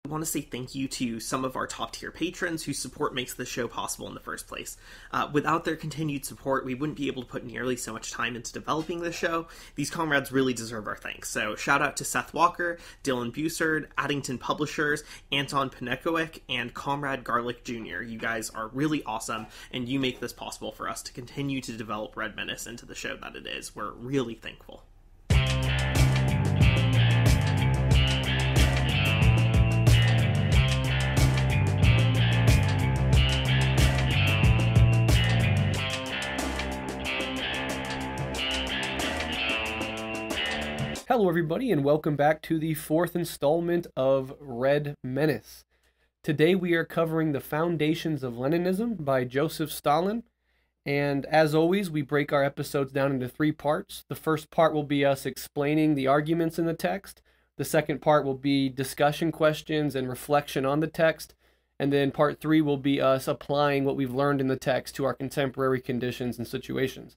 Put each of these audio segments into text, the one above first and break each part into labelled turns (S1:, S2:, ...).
S1: I want to say thank you to some of our top tier patrons whose support makes this show possible in the first place. Without their continued support, we wouldn't be able to put nearly so much time into developing this show. These comrades really deserve our thanks. So shout out to Seth Walker, Dylan Bussard, Addington Publishers, Anton Pannekoek, and Comrade Garlic Jr. You guys are really awesome, and you make this possible for us to continue to develop Red Menace into the show that it is. We're really thankful.
S2: Hello everybody, and welcome back to the fourth installment of Red Menace. Today we are covering The Foundations of Leninism by Joseph Stalin, and as always we break our episodes down into three parts. The first part will be us explaining the arguments in the text, the second part will be discussion questions and reflection on the text, and then part three will be us applying what we've learned in the text to our contemporary conditions and situations.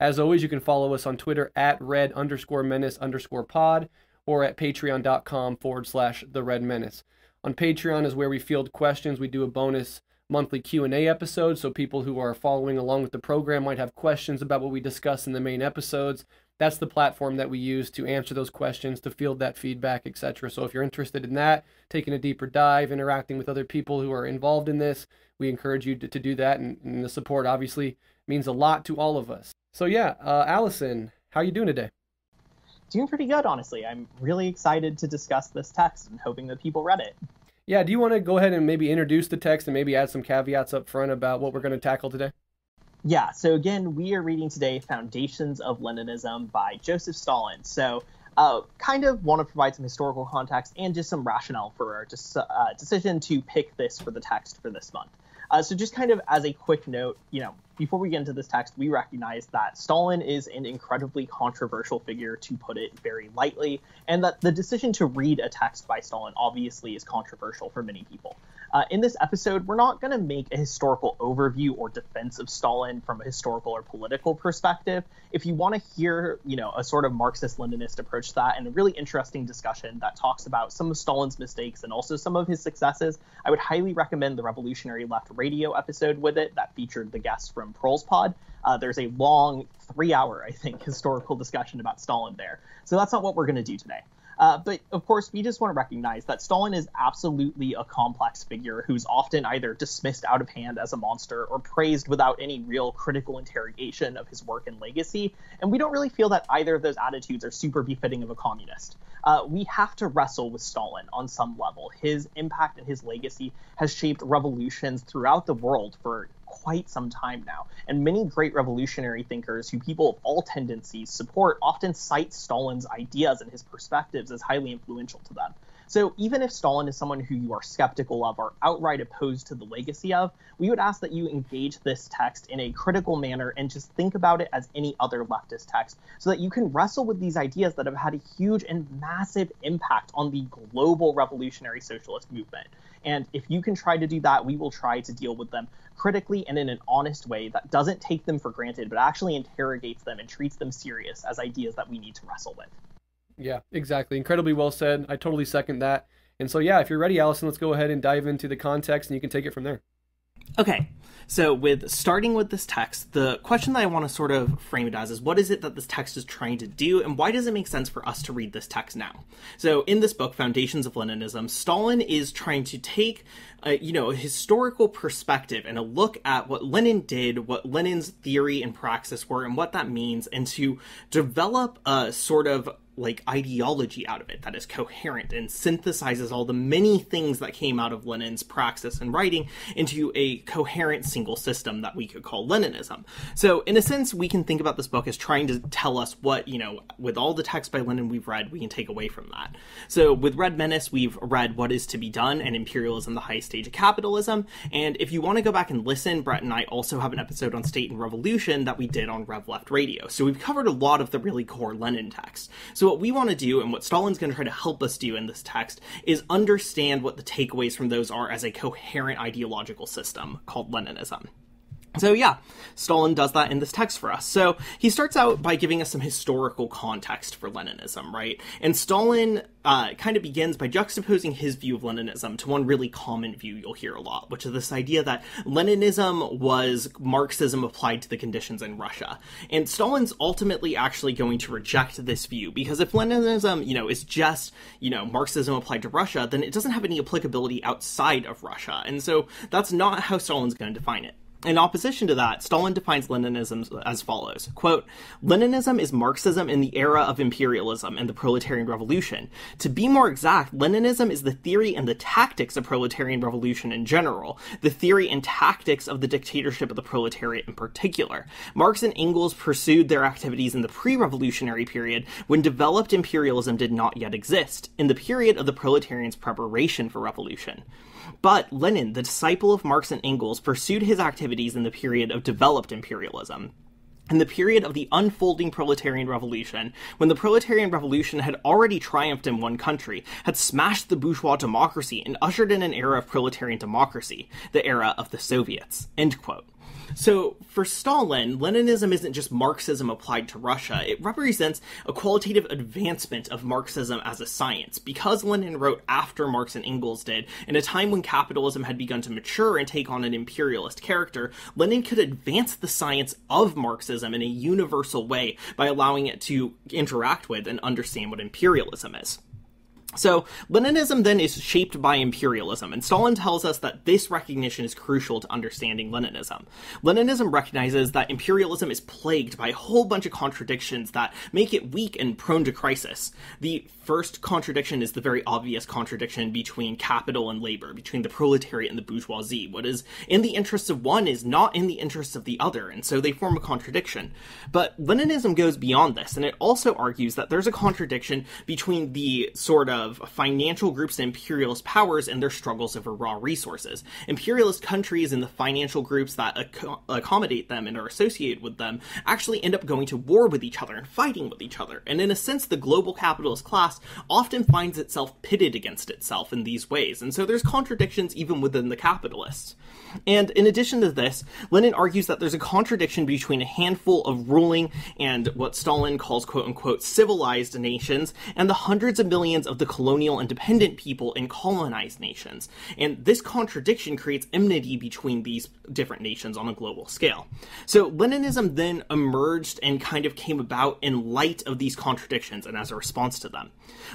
S2: As always, you can follow us on Twitter at red_menace_pod or at patreon.com/theredmenace. On Patreon is where we field questions. We do a bonus monthly Q&A episode, so people who are following along with the program might have questions about what we discuss in the main episodes. That's the platform that we use to answer those questions, to field that feedback, etc. So if you're interested in that, taking a deeper dive, interacting with other people who are involved in this, we encourage you to do that, and the support obviously means a lot to all of us. So yeah, Alyson, how are you doing today?
S3: Doing pretty good, honestly. I'm really excited to discuss this text and hoping that people read it.
S2: Yeah, do you want to go ahead and maybe introduce the text and maybe add some caveats up front about what we're going to tackle today?
S3: Yeah, so again, we are reading today Foundations of Leninism by Joseph Stalin. So kind of want to provide some historical context and just some rationale for our decision to pick this for the text for this month. So just kind of as a quick note, before we get into this text, we recognize that Stalin is an incredibly controversial figure, to put it very lightly, and that the decision to read a text by Stalin obviously is controversial for many people. In this episode, we're not going to make a historical overview or defense of Stalin from a historical or political perspective. If you want to hear, a sort of Marxist-Leninist approach to that and a really interesting discussion that talks about some of Stalin's mistakes and also some of his successes, I would highly recommend the Revolutionary Left Radio episode with it that featured the guests from Proles Pod. There's a long 3-hour, I think, historical discussion about Stalin there. So that's not what we're going to do today. But of course, we just want to recognize that Stalin is absolutely a complex figure who's often either dismissed out of hand as a monster or praised without any real critical interrogation of his work and legacy. And we don't really feel that either of those attitudes are super befitting of a communist. We have to wrestle with Stalin on some level. His impact and his legacy has shaped revolutions throughout the world for quite some time now, and many great revolutionary thinkers who people of all tendencies support often cite Stalin's ideas and his perspectives as highly influential to them. So even if Stalin is someone who you are skeptical of or outright opposed to the legacy of, we would ask that you engage this text in a critical manner and just think about it as any other leftist text, so that you can wrestle with these ideas that have had a huge and massive impact on the global revolutionary socialist movement. And if you can try to do that, we will try to deal with them critically and in an honest way that doesn't take them for granted, but actually interrogates them and treats them serious as ideas that we need to wrestle with.
S2: Yeah, exactly. Incredibly well said. I totally second that. And so, yeah, if you're ready, Alyson, let's go ahead and dive into the context, and you can take it from there.
S1: Okay, so starting with this text, the question that I want to sort of frame it as is, what is it that this text is trying to do, and why does it make sense for us to read this text now? So in this book, Foundations of Leninism, Stalin is trying to take a historical perspective and a look at what Lenin did, what Lenin's theory and praxis were, and what that means, and to develop a sort of ideology out of it that is coherent and synthesizes all the many things that came out of Lenin's praxis and writing into a coherent single system that we could call Leninism. So in a sense, we can think about this book as trying to tell us what, with all the text by Lenin we've read, we can take away from that. So with Red Menace, we've read What is to be Done and Imperialism, the High Stage of Capitalism. And if you want to go back and listen, Breht and I also have an episode on State and Revolution that we did on Rev Left Radio. So we've covered a lot of the really core Lenin text. So what we want to do, and what Stalin's going to try to help us do in this text, is understand what the takeaways from those are as a coherent ideological system called Leninism. So yeah, Stalin does that in this text for us. So he starts out by giving us some historical context for Leninism, right? And Stalin kind of begins by juxtaposing his view of Leninism to one really common view you'll hear a lot, which is this idea that Leninism was Marxism applied to the conditions in Russia. And Stalin's ultimately actually going to reject this view, because if Leninism, is just, Marxism applied to Russia, then it doesn't have any applicability outside of Russia. And so that's not how Stalin's going to define it. In opposition to that, Stalin defines Leninism as follows, quote, "Leninism is Marxism in the era of imperialism and the proletarian revolution. To be more exact, Leninism is the theory and the tactics of proletarian revolution in general, the theory and tactics of the dictatorship of the proletariat in particular. Marx and Engels pursued their activities in the pre-revolutionary period when developed imperialism did not yet exist, in the period of the proletarians' preparation for revolution. But Lenin, the disciple of Marx and Engels, pursued his activities in the period of developed imperialism. In the period of the unfolding proletarian revolution, when the proletarian revolution had already triumphed in one country, had smashed the bourgeois democracy, and ushered in an era of proletarian democracy, the era of the Soviets." End quote. So, for Stalin, Leninism isn't just Marxism applied to Russia. It represents a qualitative advancement of Marxism as a science. Because Lenin wrote after Marx and Engels did, in a time when capitalism had begun to mature and take on an imperialist character, Lenin could advance the science of Marxism in a universal way by allowing it to interact with and understand what imperialism is. So, Leninism then is shaped by imperialism, and Stalin tells us that this recognition is crucial to understanding Leninism. Leninism recognizes that imperialism is plagued by a whole bunch of contradictions that make it weak and prone to crisis. The first contradiction is the very obvious contradiction between capital and labor, between the proletariat and the bourgeoisie. What is in the interests of one is not in the interests of the other, and so they form a contradiction. But Leninism goes beyond this, and it also argues that there's a contradiction between the sort of financial groups and imperialist powers and their struggles over raw resources. Imperialist countries and the financial groups that accommodate them and are associated with them actually end up going to war with each other and fighting with each other. And in a sense, the global capitalist class often finds itself pitted against itself in these ways. And so there's contradictions even within the capitalists. And in addition to this, Lenin argues that there's a contradiction between a handful of ruling and what Stalin calls quote-unquote civilized nations and the hundreds of millions of the colonial and dependent people in colonized nations. And this contradiction creates enmity between these different nations on a global scale. So Leninism then emerged and kind of came about in light of these contradictions and as a response to them.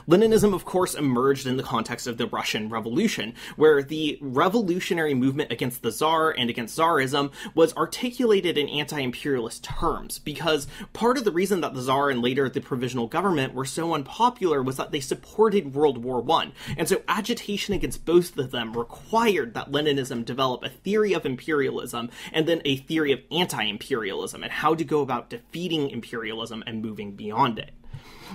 S1: Leninism, of course, emerged in the context of the Russian Revolution, where the revolutionary movement against the Tsar and against Tsarism was articulated in anti-imperialist terms, because part of the reason that the Tsar and later the provisional government were so unpopular was that they supported World War I, and so agitation against both of them required that Leninism develop a theory of imperialism and then a theory of anti-imperialism and how to go about defeating imperialism and moving beyond it.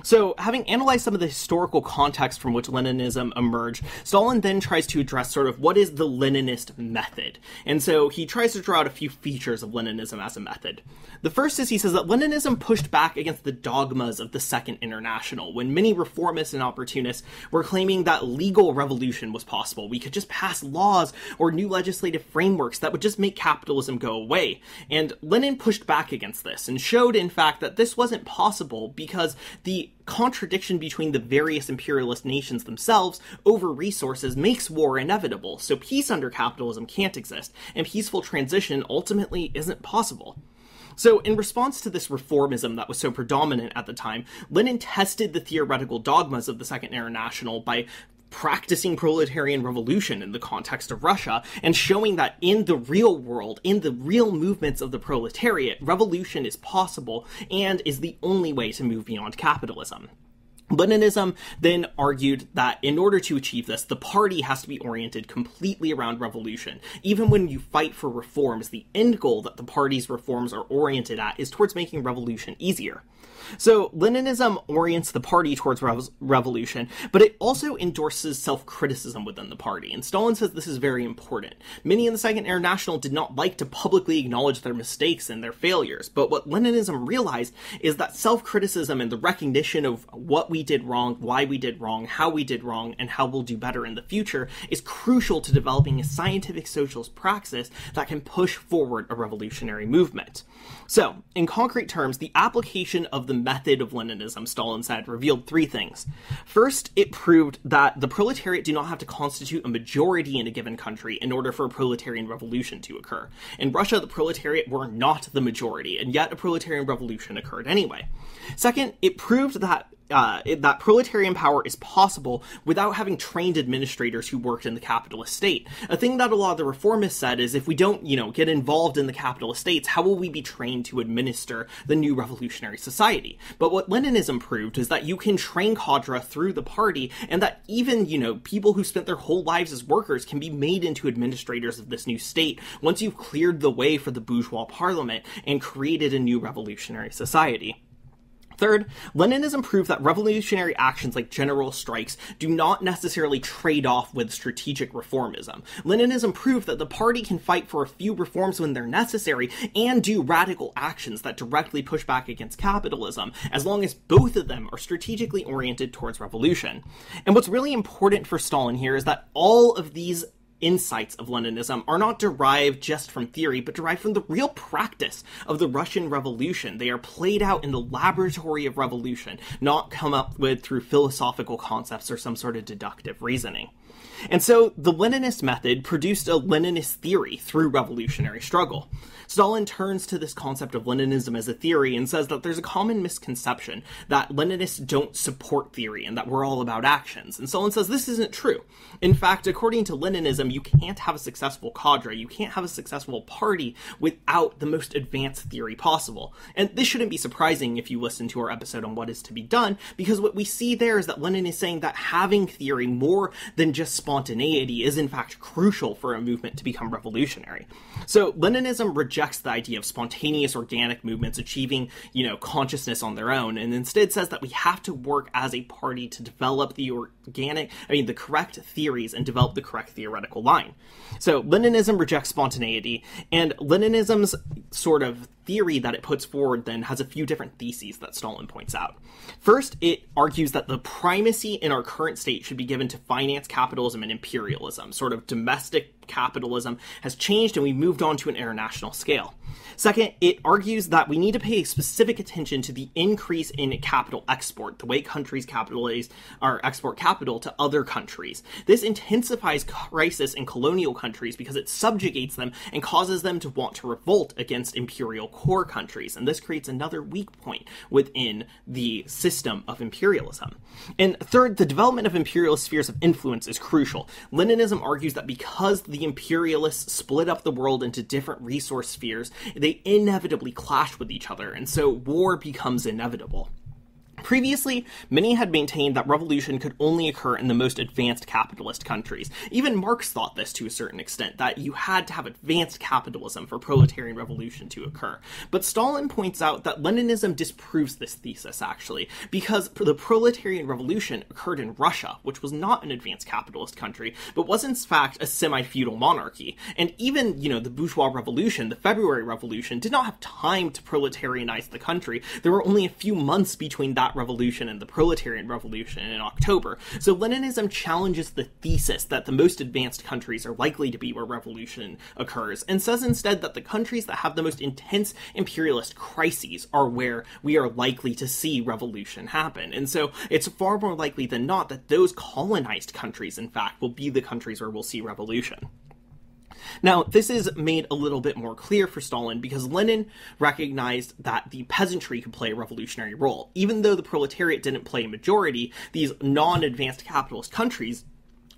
S1: So, having analyzed some of the historical context from which Leninism emerged, Stalin then tries to address sort of what is the Leninist method. And so he tries to draw out a few features of Leninism as a method. The first is he says that Leninism pushed back against the dogmas of the Second International, when many reformists and opportunists were claiming that legal revolution was possible. We could just pass laws or new legislative frameworks that would just make capitalism go away. And Lenin pushed back against this and showed, in fact, that this wasn't possible because the contradiction between the various imperialist nations themselves over resources makes war inevitable, so peace under capitalism can't exist, and peaceful transition ultimately isn't possible. So, in response to this reformism that was so predominant at the time, Lenin tested the theoretical dogmas of the Second International by practicing proletarian revolution in the context of Russia, and showing that in the real world, in the real movements of the proletariat, revolution is possible and is the only way to move beyond capitalism. Leninism then argued that in order to achieve this, the party has to be oriented completely around revolution. Even when you fight for reforms, the end goal that the party's reforms are oriented at is towards making revolution easier. So Leninism orients the party towards revolution, but it also endorses self-criticism within the party, and Stalin says this is very important. Many in the Second International did not like to publicly acknowledge their mistakes and their failures, but what Leninism realized is that self-criticism and the recognition of what we we did wrong, why we did wrong, how we did wrong, and how we'll do better in the future is crucial to developing a scientific socialist praxis that can push forward a revolutionary movement. So, in concrete terms, the application of the method of Leninism, Stalin said, revealed three things. First, it proved that the proletariat do not have to constitute a majority in a given country in order for a proletarian revolution to occur. In Russia, the proletariat were not the majority, and yet a proletarian revolution occurred anyway. Second, it proved that that proletarian power is possible without having trained administrators who worked in the capitalist state. A thing that a lot of the reformists said is, if we don't, get involved in the capitalist states, how will we be trained to administer the new revolutionary society? But what Leninism proved is that you can train cadre through the party, and that even, people who spent their whole lives as workers can be made into administrators of this new state once you've cleared the way for the bourgeois parliament and created a new revolutionary society. Third, Leninism proved that revolutionary actions like general strikes do not necessarily trade off with strategic reformism. Leninism proved that the party can fight for a few reforms when they're necessary and do radical actions that directly push back against capitalism, as long as both of them are strategically oriented towards revolution. And what's really important for Stalin here is that all of these insights of Leninism are not derived just from theory, but derived from the real practice of the Russian Revolution. They are played out in the laboratory of revolution, not come up with through philosophical concepts or some sort of deductive reasoning. And so the Leninist method produced a Leninist theory through revolutionary struggle. Stalin turns to this concept of Leninism as a theory and says that there's a common misconception that Leninists don't support theory and that we're all about actions. And Stalin says this isn't true. In fact, according to Leninism, you can't have a successful cadre, you can't have a successful party without the most advanced theory possible. And this shouldn't be surprising if you listen to our episode on what is to be done, because what we see there is that Lenin is saying that having theory more than just spontaneity is in fact crucial for a movement to become revolutionary. So Leninism rejects the idea of spontaneous organic movements achieving, consciousness on their own, and instead says that we have to work as a party to develop the correct theories and develop the correct theoretical line. So Leninism rejects spontaneity, and Leninism's sort of theory that it puts forward then has a few different theses that Stalin points out. First, it argues that the primacy in our current state should be given to finance capitalism and imperialism. Sort of domestic capitalism has changed and we moved on to an international scale. Second, it argues that we need to pay specific attention to the increase in capital export, the way countries export capital to other countries. This intensifies crisis in colonial countries because it subjugates them and causes them to want to revolt against imperial core countries, and this creates another weak point within the system of imperialism. And third, the development of imperialist spheres of influence is crucial. Leninism argues that because the imperialists split up the world into different resource spheres, they inevitably clash with each other, and so war becomes inevitable. Previously, many had maintained that revolution could only occur in the most advanced capitalist countries. Even Marx thought this to a certain extent, that you had to have advanced capitalism for proletarian revolution to occur. But Stalin points out that Leninism disproves this thesis, actually, because the proletarian revolution occurred in Russia, which was not an advanced capitalist country, but was in fact a semi-feudal monarchy. And even, the bourgeois revolution, the February Revolution, did not have time to proletarianize the country. There were only a few months between that revolution and the proletarian revolution in October. So Leninism challenges the thesis that the most advanced countries are likely to be where revolution occurs, and says instead that the countries that have the most intense imperialist crises are where we are likely to see revolution happen. And so it's far more likely than not that those colonized countries, in fact, will be the countries where we'll see revolution. Now, this is made a little bit more clear for Stalin because Lenin recognized that the peasantry could play a revolutionary role. Even though the proletariat didn't play a majority, these non-advanced capitalist countries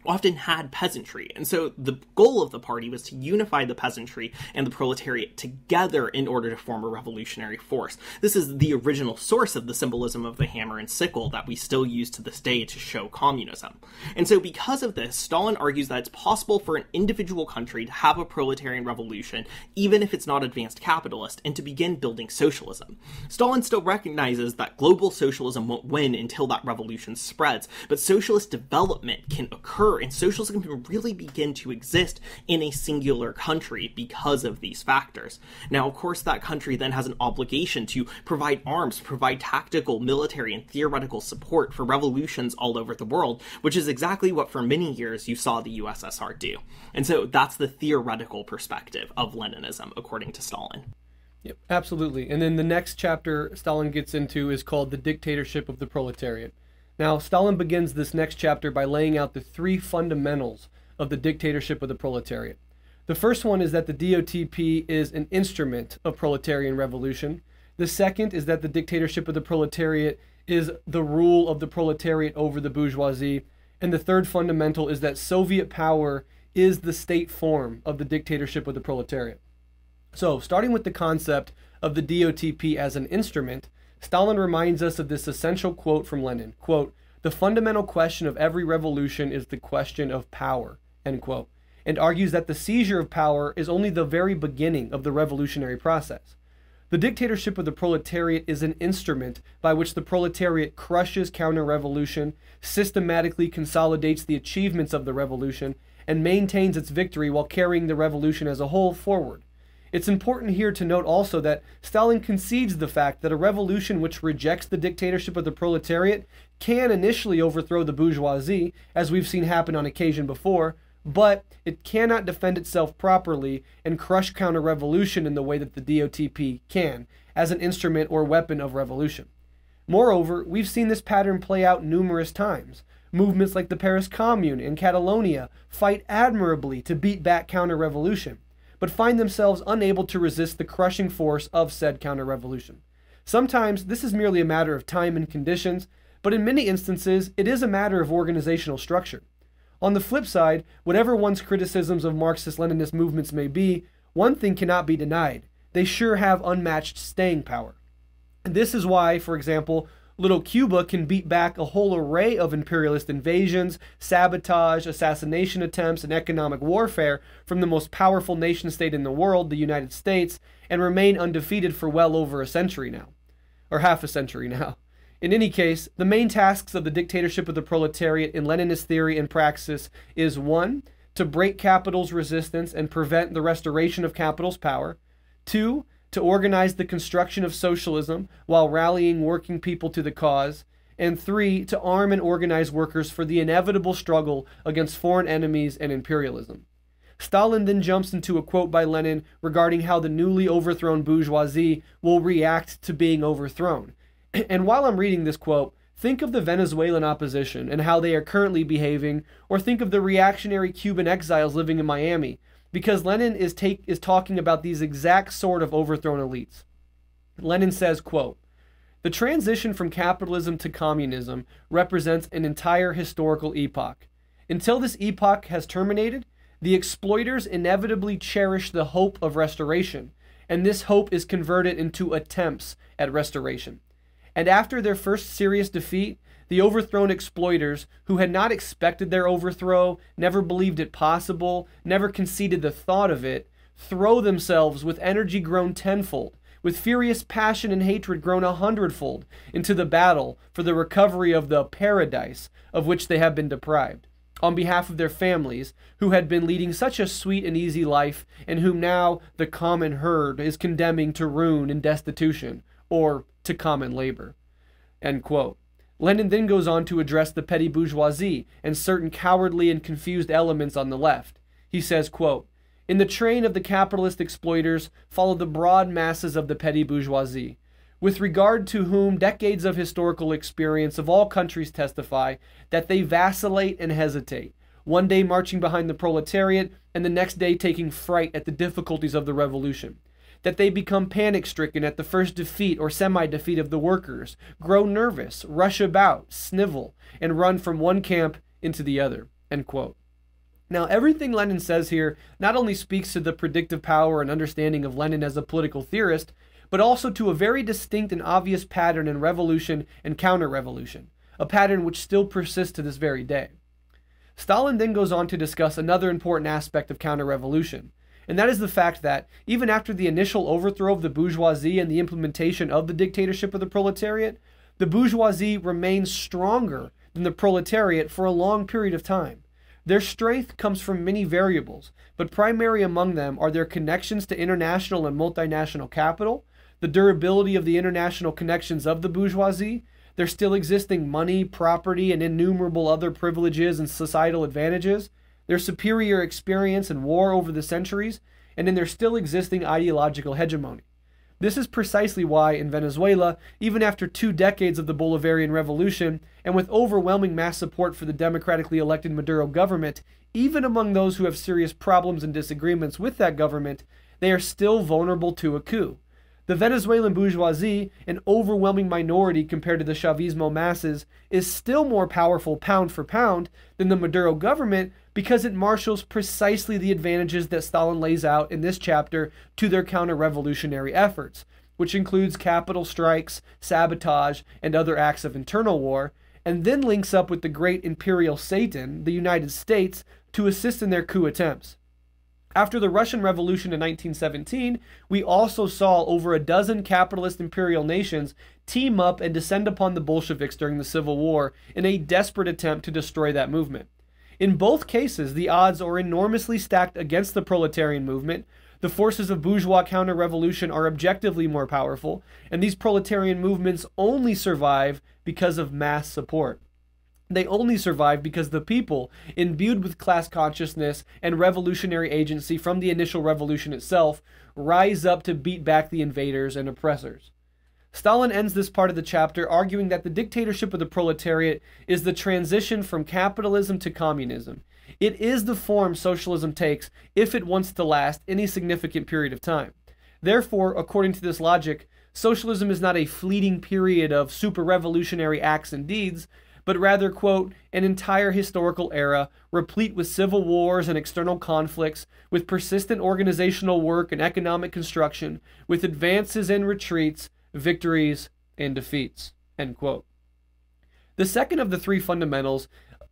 S1: often had peasantry. And so the goal of the party was to unify the peasantry and the proletariat together in order to form a revolutionary force. This is the original source of the symbolism of the hammer and sickle that we still use to this day to show communism. And so because of this, Stalin argues that it's possible for an individual country to have a proletarian revolution, even if it's not advanced capitalist, and to begin building socialism. Stalin still recognizes that global socialism won't win until that revolution spreads, but socialist development can occur occur, and socialism can really begin to exist in a singular country because of these factors. Now, of course, that country then has an obligation to provide arms, provide tactical, military, and theoretical support for revolutions all over the world, which is exactly what for many years you saw the USSR do. And so that's the theoretical perspective of Leninism, according to Stalin.
S2: Yep, absolutely. And then the next chapter Stalin gets into is called The Dictatorship of the Proletariat. Now, Stalin begins this next chapter by laying out the three fundamentals of the dictatorship of the proletariat. The first one is that the DOTP is an instrument of proletarian revolution. The second is that the dictatorship of the proletariat is the rule of the proletariat over the bourgeoisie. And the third fundamental is that Soviet power is the state form of the dictatorship of the proletariat. So, starting with the concept of the DOTP as an instrument, Stalin reminds us of this essential quote from Lenin, quote, "The fundamental question of every revolution is the question of power," end quote, and argues that the seizure of power is only the very beginning of the revolutionary process. The dictatorship of the proletariat is an instrument by which the proletariat crushes counter-revolution, systematically consolidates the achievements of the revolution, and maintains its victory while carrying the revolution as a whole forward. It's important here to note also that Stalin concedes the fact that a revolution which rejects the dictatorship of the proletariat can initially overthrow the bourgeoisie, as we've seen happen on occasion before, but it cannot defend itself properly and crush counter-revolution in the way that the DOTP can, as an instrument or weapon of revolution. Moreover, we've seen this pattern play out numerous times. Movements like the Paris Commune and Catalonia fight admirably to beat back counter-revolution, but find themselves unable to resist the crushing force of said counter-revolution. Sometimes this is merely a matter of time and conditions, but in many instances it is a matter of organizational structure. On the flip side, whatever one's criticisms of Marxist-Leninist movements may be, one thing cannot be denied: they sure have unmatched staying power. And this is why, for example, little Cuba can beat back a whole array of imperialist invasions, sabotage, assassination attempts, and economic warfare from the most powerful nation-state in the world, the United States, and remain undefeated for well over a century now, or half a century now. In any case, the main tasks of the dictatorship of the proletariat in Leninist theory and praxis is 1. To break capital's resistance and prevent the restoration of capital's power. 2. To organize the construction of socialism while rallying working people to the cause, and 3, to arm and organize workers for the inevitable struggle against foreign enemies and imperialism. Stalin then jumps into a quote by Lenin regarding how the newly overthrown bourgeoisie will react to being overthrown. And while I'm reading this quote, think of the Venezuelan opposition and how they are currently behaving, or think of the reactionary Cuban exiles living in Miami, because Lenin is talking about these exact sort of overthrown elites. Lenin says, quote, "The transition from capitalism to communism represents an entire historical epoch. Until this epoch has terminated, the exploiters inevitably cherish the hope of restoration, and this hope is converted into attempts at restoration. And after their first serious defeat, the overthrown exploiters, who had not expected their overthrow, never believed it possible, never conceded the thought of it, throw themselves with energy grown tenfold, with furious passion and hatred grown 100-fold, into the battle for the recovery of the paradise of which they have been deprived, on behalf of their families, who had been leading such a sweet and easy life, and whom now the common herd is condemning to ruin and destitution, or to common labor." End quote. Lenin then goes on to address the petty bourgeoisie and certain cowardly and confused elements on the left. He says, quote, "In the train of the capitalist exploiters follow the broad masses of the petty bourgeoisie, with regard to whom decades of historical experience of all countries testify that they vacillate and hesitate, one day marching behind the proletariat and the next day taking fright at the difficulties of the revolution, that they become panic-stricken at the first defeat or semi-defeat of the workers, grow nervous, rush about, snivel, and run from one camp into the other." End quote. Now, everything Lenin says here not only speaks to the predictive power and understanding of Lenin as a political theorist, but also to a very distinct and obvious pattern in revolution and counter-revolution, a pattern which still persists to this very day. Stalin then goes on to discuss another important aspect of counter-revolution, and that is the fact that, even after the initial overthrow of the bourgeoisie and the implementation of the dictatorship of the proletariat, the bourgeoisie remains stronger than the proletariat for a long period of time. Their strength comes from many variables, but primary among them are their connections to international and multinational capital, the durability of the international connections of the bourgeoisie, their still existing money, property, and innumerable other privileges and societal advantages, their superior experience in war over the centuries, and in their still existing ideological hegemony. This is precisely why in Venezuela, even after 2 decades of the Bolivarian Revolution, and with overwhelming mass support for the democratically elected Maduro government, even among those who have serious problems and disagreements with that government, they are still vulnerable to a coup. The Venezuelan bourgeoisie, an overwhelming minority compared to the Chavismo masses, is still more powerful pound for pound than the Maduro government because it marshals precisely the advantages that Stalin lays out in this chapter to their counter-revolutionary efforts, which includes capital strikes, sabotage, and other acts of internal war, and then links up with the great imperial Satan, the United States, to assist in their coup attempts. After the Russian Revolution in 1917, we also saw over a dozen capitalist imperial nations team up and descend upon the Bolsheviks during the Civil War in a desperate attempt to destroy that movement. In both cases, the odds are enormously stacked against the proletarian movement. The forces of bourgeois counter-revolution are objectively more powerful, and these proletarian movements only survive because of mass support. They only survive because the people, imbued with class consciousness and revolutionary agency from the initial revolution itself, rise up to beat back the invaders and oppressors. Stalin ends this part of the chapter arguing that the dictatorship of the proletariat is the transition from capitalism to communism. It is the form socialism takes if it wants to last any significant period of time. Therefore, according to this logic, socialism is not a fleeting period of super-revolutionary acts and deeds, but rather, quote, an entire historical era replete with civil wars and external conflicts, with persistent organizational work and economic construction, with advances and retreats, victories and defeats, end quote. The second of the 3 fundamentals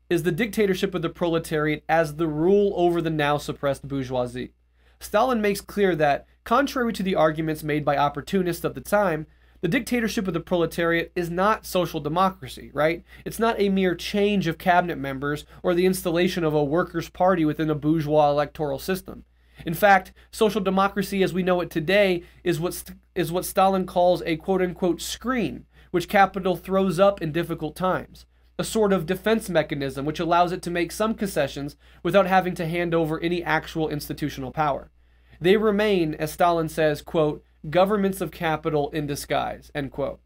S2: is the dictatorship of the proletariat as the rule over the now suppressed bourgeoisie. Stalin makes clear that, contrary to the arguments made by opportunists of the time, the dictatorship of the proletariat is not social democracy, right? It's not a mere change of cabinet members or the installation of a workers' party within a bourgeois electoral system. In fact, social democracy as we know it today is what Stalin calls a quote-unquote screen, which capital throws up in difficult times. A sort of defense mechanism which allows it to make some concessions without having to hand over any actual institutional power. They remain, as Stalin says, quote, governments of capital in disguise, end quote.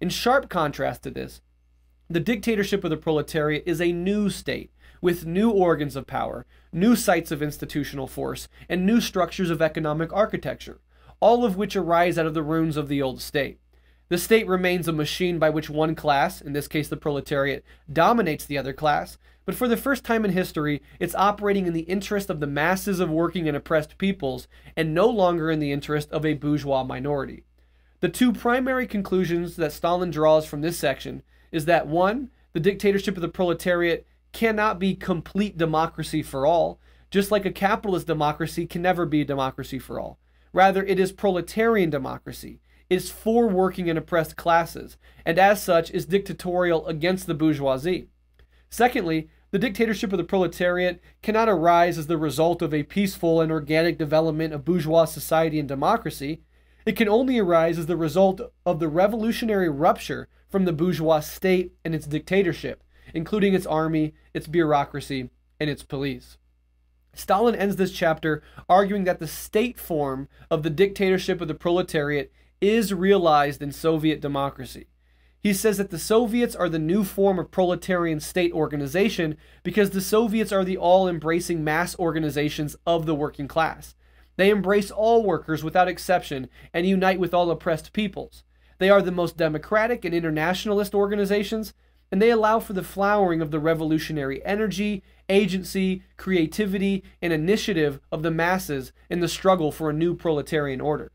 S2: In sharp contrast to this, the dictatorship of the proletariat is a new state, with new organs of power, new sites of institutional force, and new structures of economic architecture, all of which arise out of the ruins of the old state. The state remains a machine by which one class, in this case the proletariat, dominates the other class, but for the first time in history, it's operating in the interest of the masses of working and oppressed peoples, and no longer in the interest of a bourgeois minority. The 2 primary conclusions that Stalin draws from this section is that 1, the dictatorship of the proletariat cannot be complete democracy for all, just like a capitalist democracy can never be a democracy for all. Rather, it is proletarian democracy. It is for working and oppressed classes, and as such is dictatorial against the bourgeoisie. Secondly, the dictatorship of the proletariat cannot arise as the result of a peaceful and organic development of bourgeois society and democracy. It can only arise as the result of the revolutionary rupture from the bourgeois state and its dictatorship, including its army, its bureaucracy, and its police. Stalin ends this chapter arguing that the state form of the dictatorship of the proletariat is realized in Soviet democracy. He says that the Soviets are the new form of proletarian state organization because the Soviets are the all-embracing mass organizations of the working class. They embrace all workers without exception and unite with all oppressed peoples. They are the most democratic and internationalist organizations, and they allow for the flowering of the revolutionary energy, agency, creativity, and initiative of the masses in the struggle for a new proletarian order.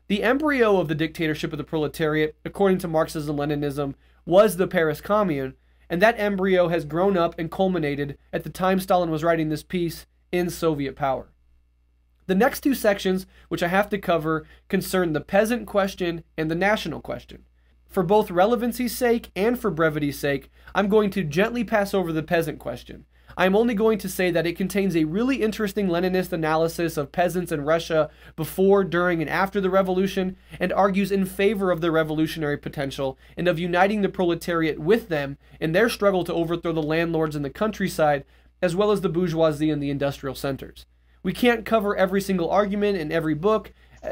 S2: The embryo of the dictatorship of the proletariat, according to Marxism-Leninism, was the Paris Commune, and that embryo has grown up and culminated at the time Stalin was writing this piece in Soviet power. The next 2 sections, which I have to cover, concern the peasant question and the national question. For both relevancy's sake and for brevity's sake, I'm going to gently pass over the peasant question. I'm only going to say that it contains a really interesting Leninist analysis of peasants in Russia before, during, and after the revolution, and argues in favor of the revolutionary potential and of uniting the proletariat with them in their struggle to overthrow the landlords in the countryside, as well as the bourgeoisie in the industrial centers. We can't cover every single argument in every book,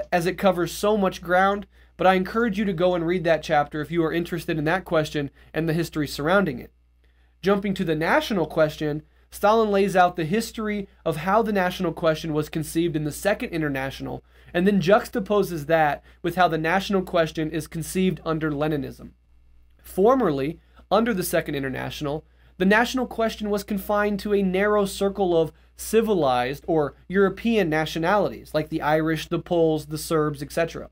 S2: as it covers so much ground, but I encourage you to go and read that chapter if you are interested in that question and the history surrounding it. Jumping to the national question, Stalin lays out the history of how the national question was conceived in the Second International, and then juxtaposes that with how the national question is conceived under Leninism. Formerly, under the Second International, the national question was confined to a narrow circle of civilized or European nationalities, like the Irish, the Poles, the Serbs, etc.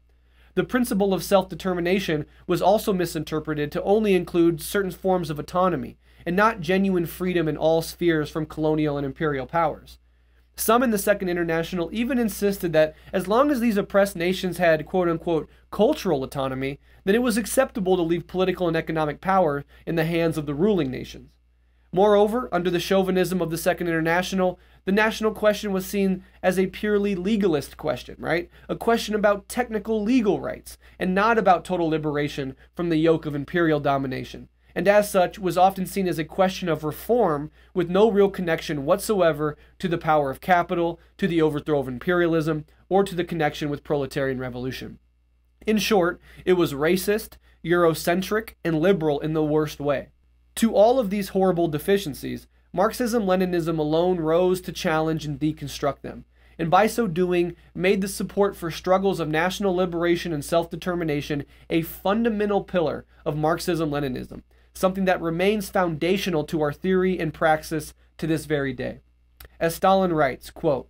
S2: The principle of self-determination was also misinterpreted to only include certain forms of autonomy, and not genuine freedom in all spheres from colonial and imperial powers. Some in the Second International even insisted that as long as these oppressed nations had quote-unquote cultural autonomy, then it was acceptable to leave political and economic power in the hands of the ruling nations. Moreover, under the chauvinism of the Second International, the national question was seen as a purely legalist question, right? A question about technical legal rights, and not about total liberation from the yoke of imperial domination, and as such was often seen as a question of reform with no real connection whatsoever to the power of capital, to the overthrow of imperialism, or to the connection with proletarian revolution. In short, it was racist, Eurocentric, and liberal in the worst way. To all of these horrible deficiencies, Marxism-Leninism alone rose to challenge and deconstruct them, and by so doing, made the support for struggles of national liberation and self-determination a fundamental pillar of Marxism-Leninism, something that remains foundational to our theory and praxis to this very day. As Stalin writes, quote,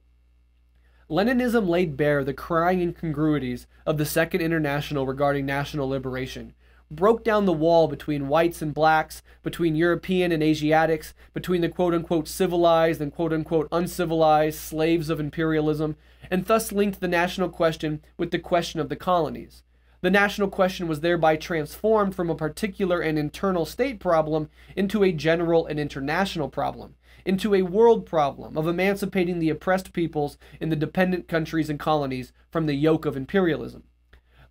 S2: Leninism laid bare the crying incongruities of the Second International regarding national liberation, broke down the wall between whites and blacks, between European and Asiatics, between the quote-unquote civilized and quote-unquote uncivilized slaves of imperialism, and thus linked the national question with the question of the colonies. The national question was thereby transformed from a particular and internal state problem into a general and international problem, into a world problem of emancipating the oppressed peoples in the dependent countries and colonies from the yoke of imperialism.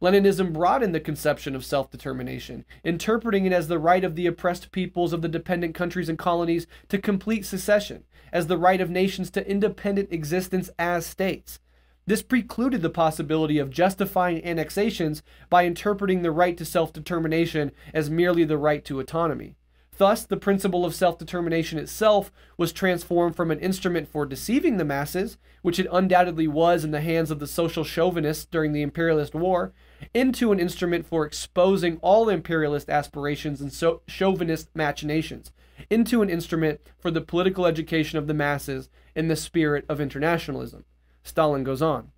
S2: Leninism broadened the conception of self-determination, interpreting it as the right of the oppressed peoples of the dependent countries and colonies to complete secession, as the right of nations to independent existence as states. This precluded the possibility of justifying annexations by interpreting the right to self-determination as merely the right to autonomy. Thus, the principle of self-determination itself was transformed from an instrument for deceiving the masses, which it undoubtedly was in the hands of the social chauvinists during the imperialist war, into an instrument for exposing all imperialist aspirations and chauvinist machinations, into an instrument for the political education of the masses in the spirit of internationalism. Stalin goes on.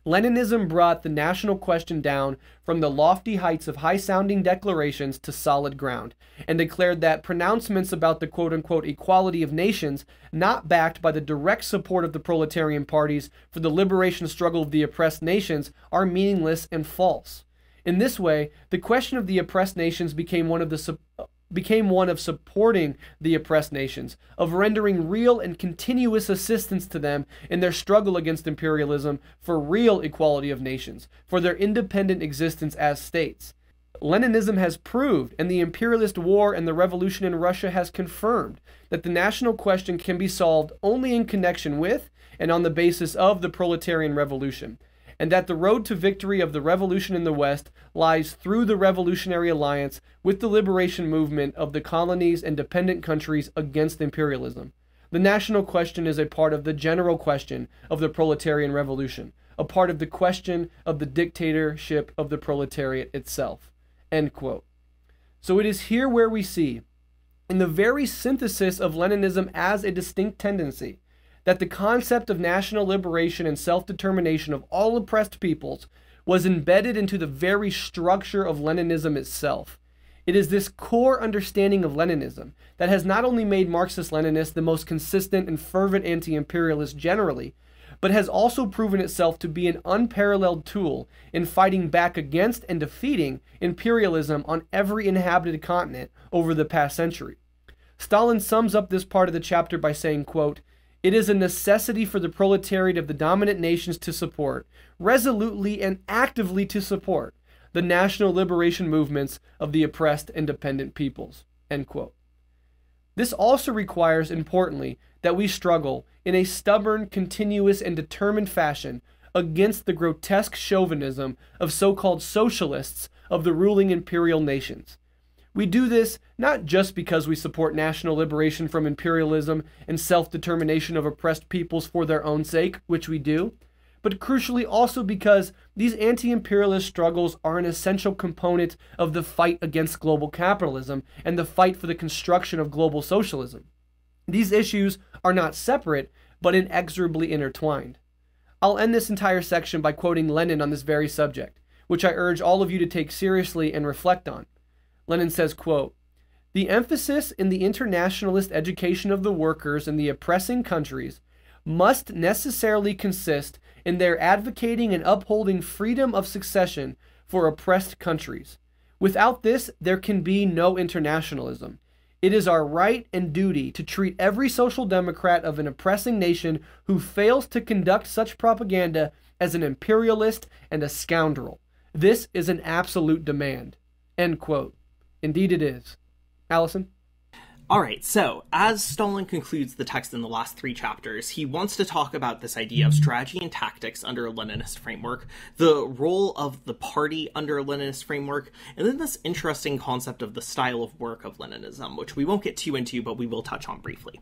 S2: Leninism brought the national question down from the lofty heights of high-sounding declarations to solid ground, and declared that pronouncements about the quote-unquote equality of nations, not backed by the direct support of the proletarian parties for the liberation struggle of the oppressed nations, are meaningless and false. In this way, the question of the oppressed nations became one of supporting the oppressed nations, of rendering real and continuous assistance to them in their struggle against imperialism for real equality of nations, for their independent existence as states. Leninism has proved, and the imperialist war and the revolution in Russia has confirmed, that the national question can be solved only in connection with and on the basis of the proletarian revolution, and that the road to victory of the revolution in the West lies through the revolutionary alliance with the liberation movement of the colonies and dependent countries against imperialism. The national question is a part of the general question of the proletarian revolution, a part of the question of the dictatorship of the proletariat itself." End quote. So it is here where we see, in the very synthesis of Leninism as a distinct tendency, that the concept of national liberation and self-determination of all oppressed peoples was embedded into the very structure of Leninism itself. It is this core understanding of Leninism that has not only made Marxist-Leninists the most consistent and fervent anti-imperialists generally, but has also proven itself to be an unparalleled tool in fighting back against and defeating imperialism on every inhabited continent over the past century. Stalin sums up this part of the chapter by saying, quote, "It is a necessity for the proletariat of the dominant nations to support, resolutely and actively to support, the national liberation movements of the oppressed and dependent peoples." End quote. This also requires, importantly, that we struggle in a stubborn, continuous, and determined fashion against the grotesque chauvinism of so-called socialists of the ruling imperial nations. We do this not just because we support national liberation from imperialism and self-determination of oppressed peoples for their own sake, which we do, but crucially also because these anti-imperialist struggles are an essential component of the fight against global capitalism and the fight for the construction of global socialism. These issues are not separate, but inexorably intertwined. I'll end this entire section by quoting Lenin on this very subject, which I urge all of you to take seriously and reflect on. Lenin says, quote, "The emphasis in the internationalist education of the workers in the oppressing countries must necessarily consist in their advocating and upholding freedom of succession for oppressed countries. Without this, there can be no internationalism. It is our right and duty to treat every social democrat of an oppressing nation who fails to conduct such propaganda as an imperialist and a scoundrel. This is an absolute demand." End quote. Indeed it is. Alyson?
S1: Alright, so as Stalin concludes the text in the last 3 chapters, he wants to talk about this idea of strategy and tactics under a Leninist framework, the role of the party under a Leninist framework, and then this interesting concept of the style of work of Leninism, which we won't get too into, but we will touch on briefly.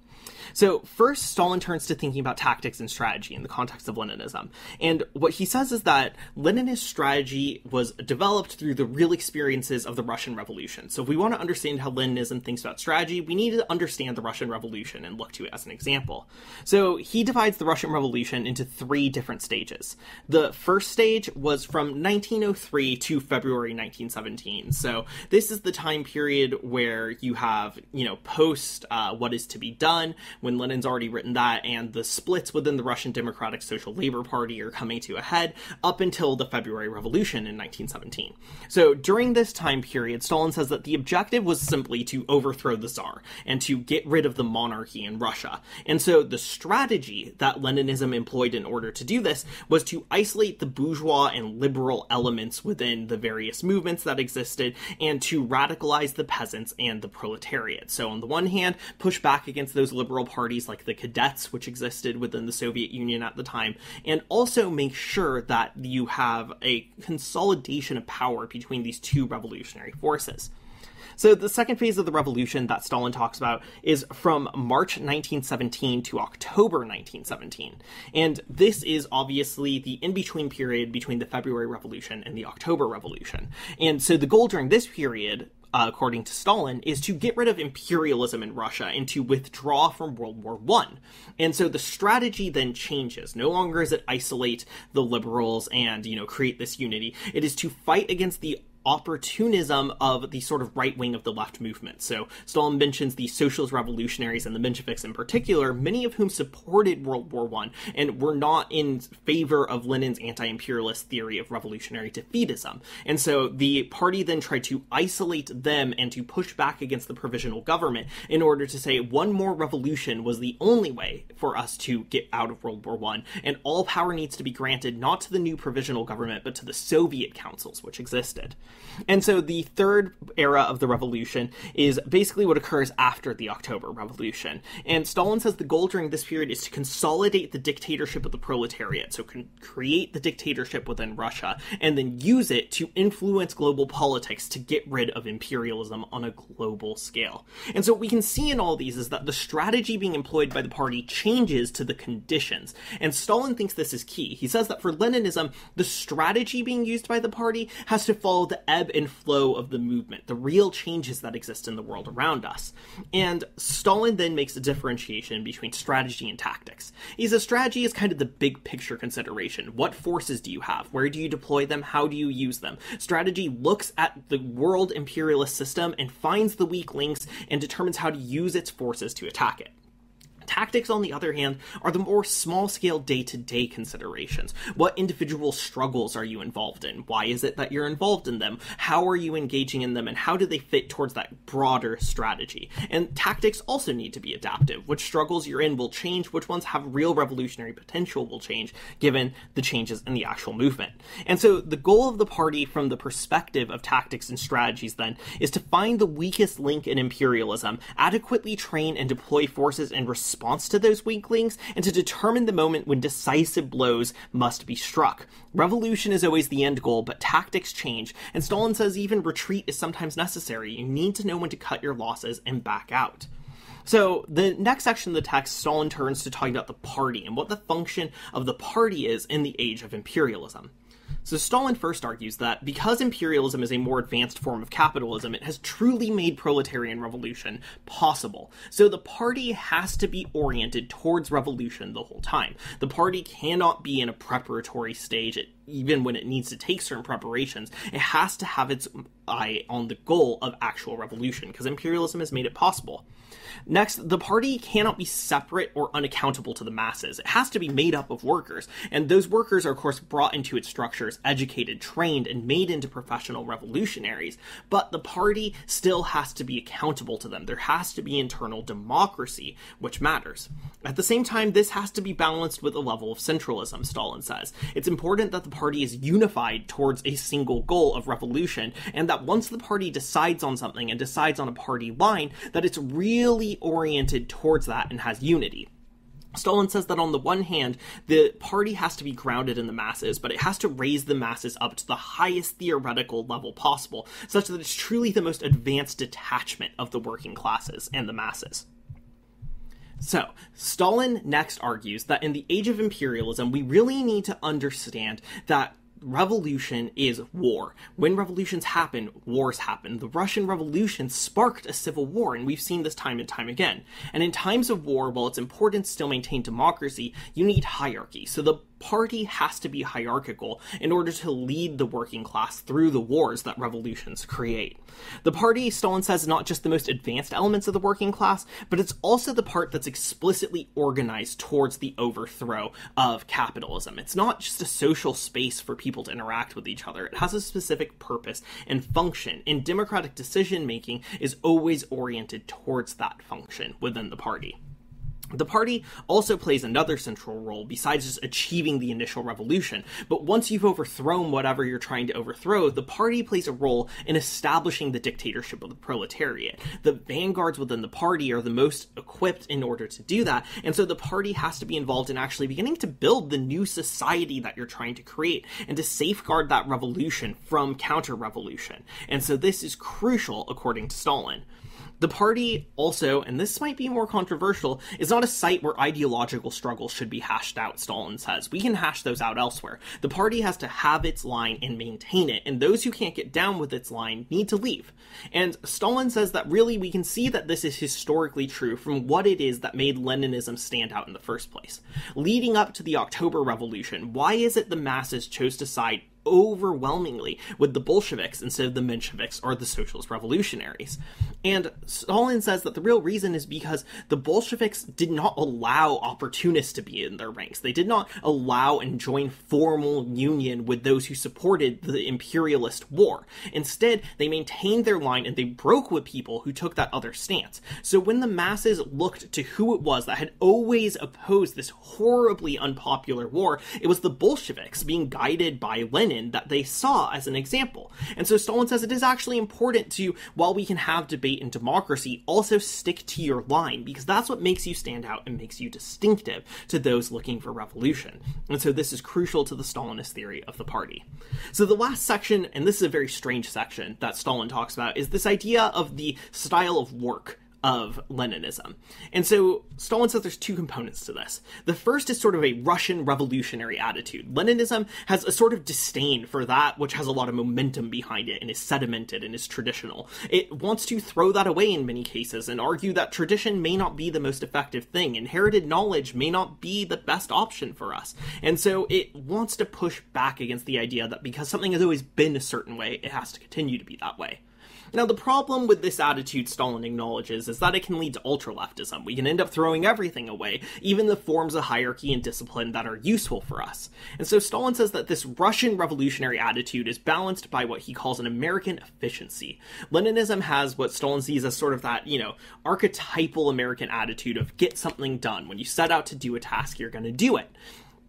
S1: So first, Stalin turns to thinking about tactics and strategy in the context of Leninism, and what he says is that Leninist strategy was developed through the real experiences of the Russian Revolution. So if we want to understand how Leninism thinks about strategy, we need to understand the Russian Revolution and look to it as an example. So he divides the Russian Revolution into 3 different stages. The first stage was from 1903 to February 1917. So this is the time period where you have, post What Is to Be Done, when Lenin's already written that, and the splits within the Russian Democratic Social Labor Party are coming to a head up until the February Revolution in 1917. So during this time period, Stalin says that the objective was simply to overthrow the Tsar and to get rid of the monarchy in Russia. And so the strategy that Leninism employed in order to do this was to isolate the bourgeois and liberal elements within the various movements that existed and to radicalize the peasants and the proletariat. So on the one hand, push back against those liberal parties like the cadets, which existed within the Soviet Union at the time, and also make sure that you have a consolidation of power between these 2 revolutionary forces. So the second phase of the revolution that Stalin talks about is from March 1917 to October 1917. And this is obviously the in-between period between the February Revolution and the October Revolution. And so the goal during this period, according to Stalin, is to get rid of imperialism in Russia and to withdraw from World War I. And so the strategy then changes. No longer is it isolate the liberals and, create this unity. It is to fight against the opportunism of the sort of right wing of the left movement. So Stalin mentions the socialist revolutionaries and the Mensheviks in particular, many of whom supported World War I and were not in favor of Lenin's anti-imperialist theory of revolutionary defeatism. And so the party then tried to isolate them and to push back against the provisional government in order to say one more revolution was the only way for us to get out of World War I, and all power needs to be granted not to the new provisional government but to the Soviet councils which existed. And so the third era of the revolution is basically what occurs after the October Revolution. And Stalin says the goal during this period is to consolidate the dictatorship of the proletariat, so create the dictatorship within Russia, and then use it to influence global politics to get rid of imperialism on a global scale. And so what we can see in all these is that the strategy being employed by the party changes to the conditions. And Stalin thinks this is key. He says that for Leninism, the strategy being used by the party has to follow the ebb and flow of the movement, the real changes that exist in the world around us. And Stalin then makes a differentiation between strategy and tactics. He says strategy is kind of the big picture consideration. What forces do you have? Where do you deploy them? How do you use them? Strategy looks at the world imperialist system and finds the weak links and determines how to use its forces to attack it. Tactics, on the other hand, are the more small-scale day-to-day considerations. What individual struggles are you involved in? Why is it that you're involved in them? How are you engaging in them? And how do they fit towards that broader strategy? And tactics also need to be adaptive. Which struggles you're in will change. Which ones have real revolutionary potential will change, given the changes in the actual movement. And so the goal of the party from the perspective of tactics and strategies, then, is to find the weakest link in imperialism, adequately train and deploy forces in response to those weak links, and to determine the moment when decisive blows must be struck. Revolution is always the end goal, but tactics change, and Stalin says even retreat is sometimes necessary. You need to know when to cut your losses and back out. So the next section of the text, Stalin turns to talking about the party and what the function of the party is in the age of imperialism. So Stalin first argues that because imperialism is a more advanced form of capitalism, it has truly made proletarian revolution possible. So the party has to be oriented towards revolution the whole time. The party cannot be in a preparatory stage, even when it needs to take certain preparations. It has to have its eye on the goal of actual revolution, because imperialism has made it possible. Next, the party cannot be separate or unaccountable to the masses. It has to be made up of workers, and those workers are, of course, brought into its structures, educated, trained, and made into professional revolutionaries. But the party still has to be accountable to them. There has to be internal democracy, which matters. At the same time, this has to be balanced with a level of centralism, Stalin says. It's important that the party is unified towards a single goal of revolution, and that once the party decides on something and decides on a party line, that it's really oriented towards that and has unity. Stalin says that on the one hand, the party has to be grounded in the masses, but it has to raise the masses up to the highest theoretical level possible, such that it's truly the most advanced detachment of the working classes and the masses. So, Stalin next argues that in the age of imperialism, we really need to understand that revolution is war. When revolutions happen, wars happen. The Russian Revolution sparked a civil war, and we've seen this time and time again. And in times of war, while it's important to still maintain democracy, you need hierarchy. So the party has to be hierarchical in order to lead the working class through the wars that revolutions create. The party, Stalin says, is not just the most advanced elements of the working class, but it's also the part that's explicitly organized towards the overthrow of capitalism. It's not just a social space for people to interact with each other. It has a specific purpose and function, and democratic decision-making is always oriented towards that function within the party. The party also plays another central role besides just achieving the initial revolution, but once you've overthrown whatever you're trying to overthrow, the party plays a role in establishing the dictatorship of the proletariat. The vanguards within the party are the most equipped in order to do that, and so the party has to be involved in actually beginning to build the new society that you're trying to create, and to safeguard that revolution from counter-revolution. And so this is crucial, according to Stalin. The party also, and this might be more controversial, is not a site where ideological struggles should be hashed out, Stalin says. We can hash those out elsewhere. The party has to have its line and maintain it, and those who can't get down with its line need to leave. And Stalin says that really we can see that this is historically true from what it is that made Leninism stand out in the first place. Leading up to the October Revolution, why is it the masses chose to side overwhelmingly with the Bolsheviks instead of the Mensheviks or the Socialist Revolutionaries? And Stalin says that the real reason is because the Bolsheviks did not allow opportunists to be in their ranks. They did not allow and join formal union with those who supported the imperialist war. Instead, they maintained their line and they broke with people who took that other stance. So when the masses looked to who it was that had always opposed this horribly unpopular war, it was the Bolsheviks being guided by Lenin that they saw as an example. And so Stalin says it is actually important to, while we can have debate and democracy, also stick to your line, because that's what makes you stand out and makes you distinctive to those looking for revolution. And so this is crucial to the Stalinist theory of the party. So the last section, and this is a very strange section that Stalin talks about, is this idea of the style of work of Leninism. And so Stalin says there's two components to this. The first is sort of a Russian revolutionary attitude. Leninism has a sort of disdain for that which has a lot of momentum behind it and is sedimented and is traditional. It wants to throw that away in many cases and argue that tradition may not be the most effective thing. Inherited knowledge may not be the best option for us. And so it wants to push back against the idea that because something has always been a certain way, it has to continue to be that way. Now, the problem with this attitude Stalin acknowledges is that it can lead to ultra-leftism. We can end up throwing everything away, even the forms of hierarchy and discipline that are useful for us. And so Stalin says that this Russian revolutionary attitude is balanced by what he calls an American efficiency. Leninism has what Stalin sees as sort of that, archetypal American attitude of get something done. When you set out to do a task, you're going to do it.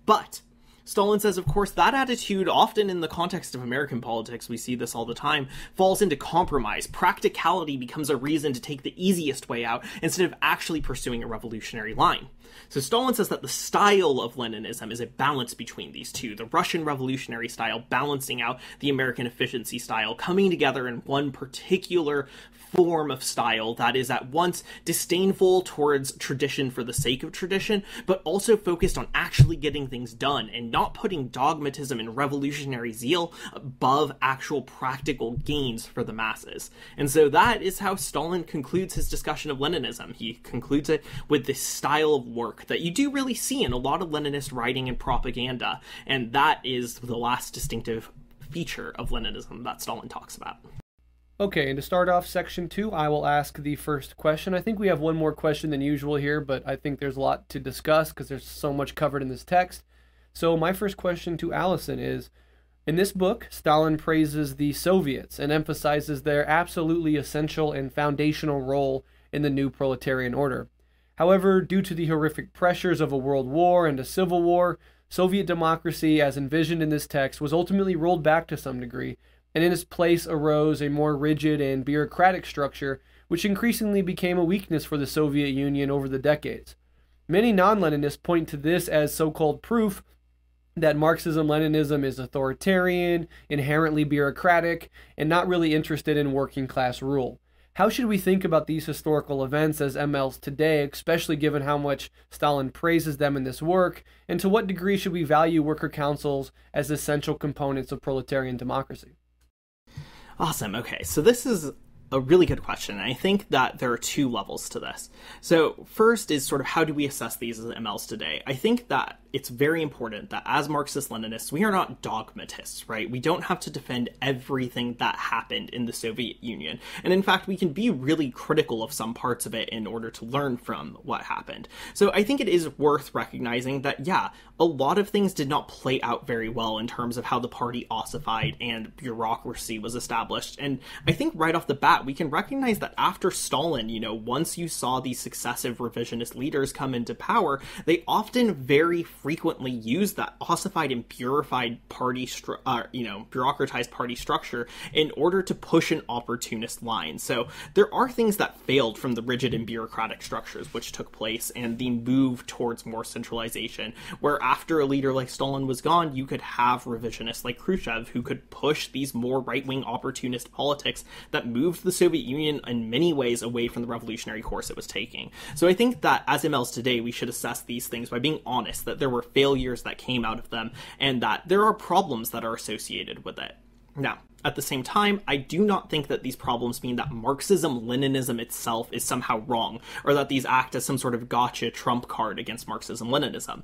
S1: But Stalin says, of course, that attitude, often in the context of American politics, we see this all the time, falls into compromise. Practicality becomes a reason to take the easiest way out instead of actually pursuing a revolutionary line. So Stalin says that the style of Leninism is a balance between these two, the Russian revolutionary style balancing out the American efficiency style, coming together in one particular form of style that is at once disdainful towards tradition for the sake of tradition, but also focused on actually getting things done and not putting dogmatism and revolutionary zeal above actual practical gains for the masses. And so that is how Stalin concludes his discussion of Leninism. He concludes it with this style of work that you do really see in a lot of Leninist writing and propaganda, and that is the last distinctive feature of Leninism that Stalin talks about.
S2: Okay, and to start off section 2, I will ask the first question. I think we have one more question than usual here, but I think there's a lot to discuss because there's so much covered in this text. So my first question to Alyson is, in this book, Stalin praises the Soviets and emphasizes their absolutely essential and foundational role in the new proletarian order. However, due to the horrific pressures of a world war and a civil war, Soviet democracy, as envisioned in this text, was ultimately rolled back to some degree, and in its place arose a more rigid and bureaucratic structure, which increasingly became a weakness for the Soviet Union over the decades. Many non-Leninists point to this as so-called proof that Marxism-Leninism is authoritarian, inherently bureaucratic, and not really interested in working-class rule. How should we think about these historical events as MLs today, especially given how much Stalin praises them in this work, and to what degree should we value worker councils as essential components of proletarian democracy?
S1: Awesome. Okay, so this is a really good question. And I think that there are two levels to this. So first is sort of how do we assess these as MLs today? I think that it's very important that as Marxist-Leninists, we are not dogmatists, right? We don't have to defend everything that happened in the Soviet Union. And in fact, we can be really critical of some parts of it in order to learn from what happened. So I think it is worth recognizing that, yeah, a lot of things did not play out very well in terms of how the party ossified and bureaucracy was established. And I think right off the bat, we can recognize that after Stalin, once you saw these successive revisionist leaders come into power, they often very frequently use that ossified and bureaucratized party structure in order to push an opportunist line. So there are things that failed from the rigid and bureaucratic structures which took place and the move towards more centralization, where after a leader like Stalin was gone, you could have revisionists like Khrushchev who could push these more right-wing opportunist politics that moved the Soviet Union in many ways away from the revolutionary course it was taking. So I think that as MLs today, we should assess these things by being honest that there were failures that came out of them and that there are problems that are associated with it. Now, at the same time, I do not think that these problems mean that Marxism-Leninism itself is somehow wrong, or that these act as some sort of gotcha trump card against Marxism-Leninism.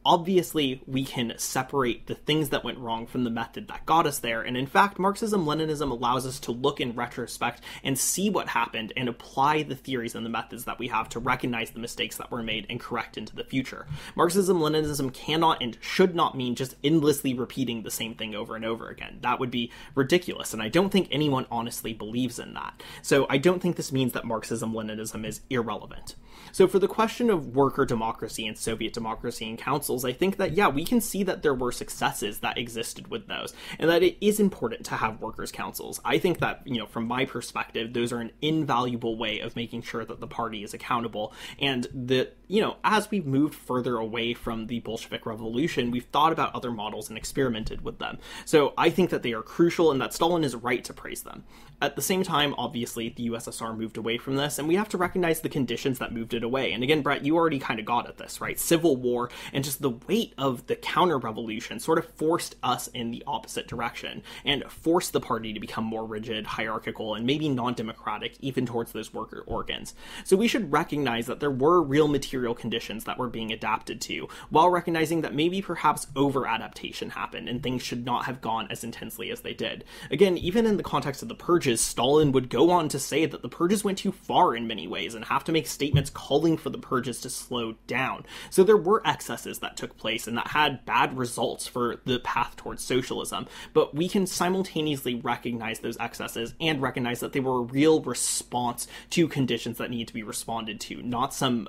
S1: Obviously, we can separate the things that went wrong from the method that got us there, and in fact, Marxism-Leninism allows us to look in retrospect and see what happened and apply the theories and the methods that we have to recognize the mistakes that were made and correct into the future. Marxism-Leninism cannot and should not mean just endlessly repeating the same thing over and over again. That would be ridiculous, and I don't think anyone honestly believes in that. So I don't think this means that Marxism-Leninism is irrelevant. So for the question of worker democracy and Soviet democracy and councils, I think that, yeah, we can see that there were successes that existed with those, and that it is important to have workers' councils. I think that, from my perspective, those are an invaluable way of making sure that the party is accountable, and that, as we've moved further away from the Bolshevik Revolution, we've thought about other models and experimented with them. So I think that they are crucial and that Stalin is right to praise them. At the same time, obviously, the USSR moved away from this, and we have to recognize the conditions that moved it away. And again, Breht, you already kind of got at this, right? Civil war and just the weight of the counter-revolution sort of forced us in the opposite direction and forced the party to become more rigid, hierarchical, and maybe non-democratic, even towards those worker organs. So we should recognize that there were real material material conditions that were being adapted to, while recognizing that maybe perhaps over-adaptation happened and things should not have gone as intensely as they did. Again, even in the context of the purges, Stalin would go on to say that the purges went too far in many ways and have to make statements calling for the purges to slow down. So there were excesses that took place and that had bad results for the path towards socialism, but we can simultaneously recognize those excesses and recognize that they were a real response to conditions that need to be responded to, not some,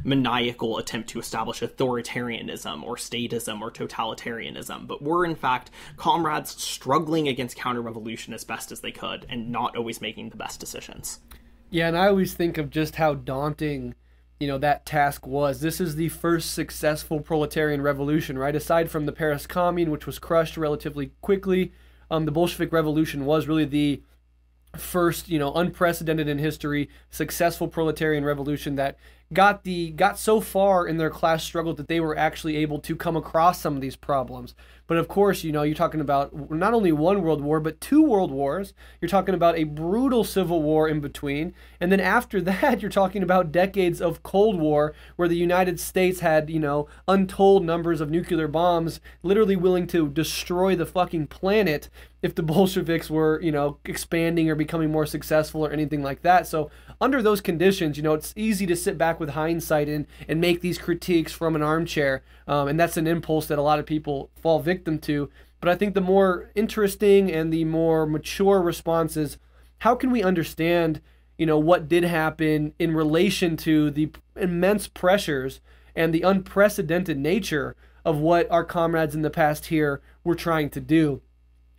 S1: maniacal attempt to establish authoritarianism or statism or totalitarianism, but were in fact comrades struggling against counter-revolution as best as they could and not always making the best decisions.
S2: Yeah, and I always think of just how daunting, that task was. This is the first successful proletarian revolution, right? Aside from the Paris Commune, which was crushed relatively quickly, the Bolshevik Revolution was really the first, unprecedented in history, successful proletarian revolution that got so far in their class struggle that they were actually able to come across some of these problems. But of course, you're talking about not only one world war, but two world wars. You're talking about a brutal civil war in between. And then after that, you're talking about decades of Cold War, where the United States had, untold numbers of nuclear bombs, literally willing to destroy the fucking planet if the Bolsheviks were, expanding or becoming more successful or anything like that. So under those conditions, it's easy to sit back with hindsight and make these critiques from an armchair. And that's an impulse that a lot of people fall victim to. But I think the more interesting and the more mature response is, how can we understand, what did happen in relation to the immense pressures and the unprecedented nature of what our comrades in the past here were trying to do?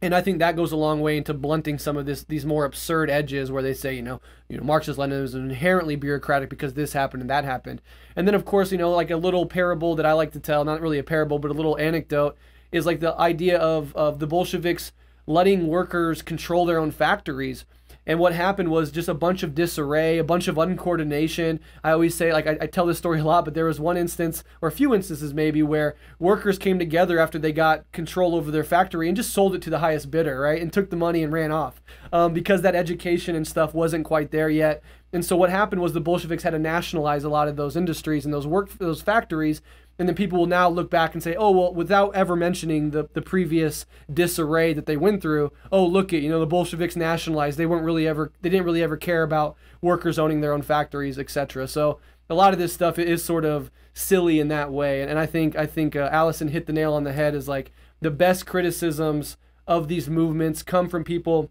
S2: And I think that goes a long way into blunting some of these more absurd edges where they say, Marxist-Leninism is inherently bureaucratic because this happened and that happened. And then, of course, like a little parable that I like to tell, not really a parable, but a little anecdote, is like the idea of the Bolsheviks letting workers control their own factories. And what happened was just a bunch of disarray, a bunch of uncoordination. I always say, I tell this story a lot, but there was one instance, or a few instances maybe, where workers came together after they got control over their factory and just sold it to the highest bidder, right? And took the money and ran off because that education and stuff wasn't quite there yet. And so what happened was the Bolsheviks had to nationalize a lot of those industries and those factories. And then people will now look back and say, oh, well, without ever mentioning the previous disarray that they went through, oh, look at, the Bolsheviks nationalized. They didn't really ever care about workers owning their own factories, etc. So a lot of this stuff is sort of silly in that way. And I think Alyson hit the nail on the head, is like the best criticisms of these movements come from people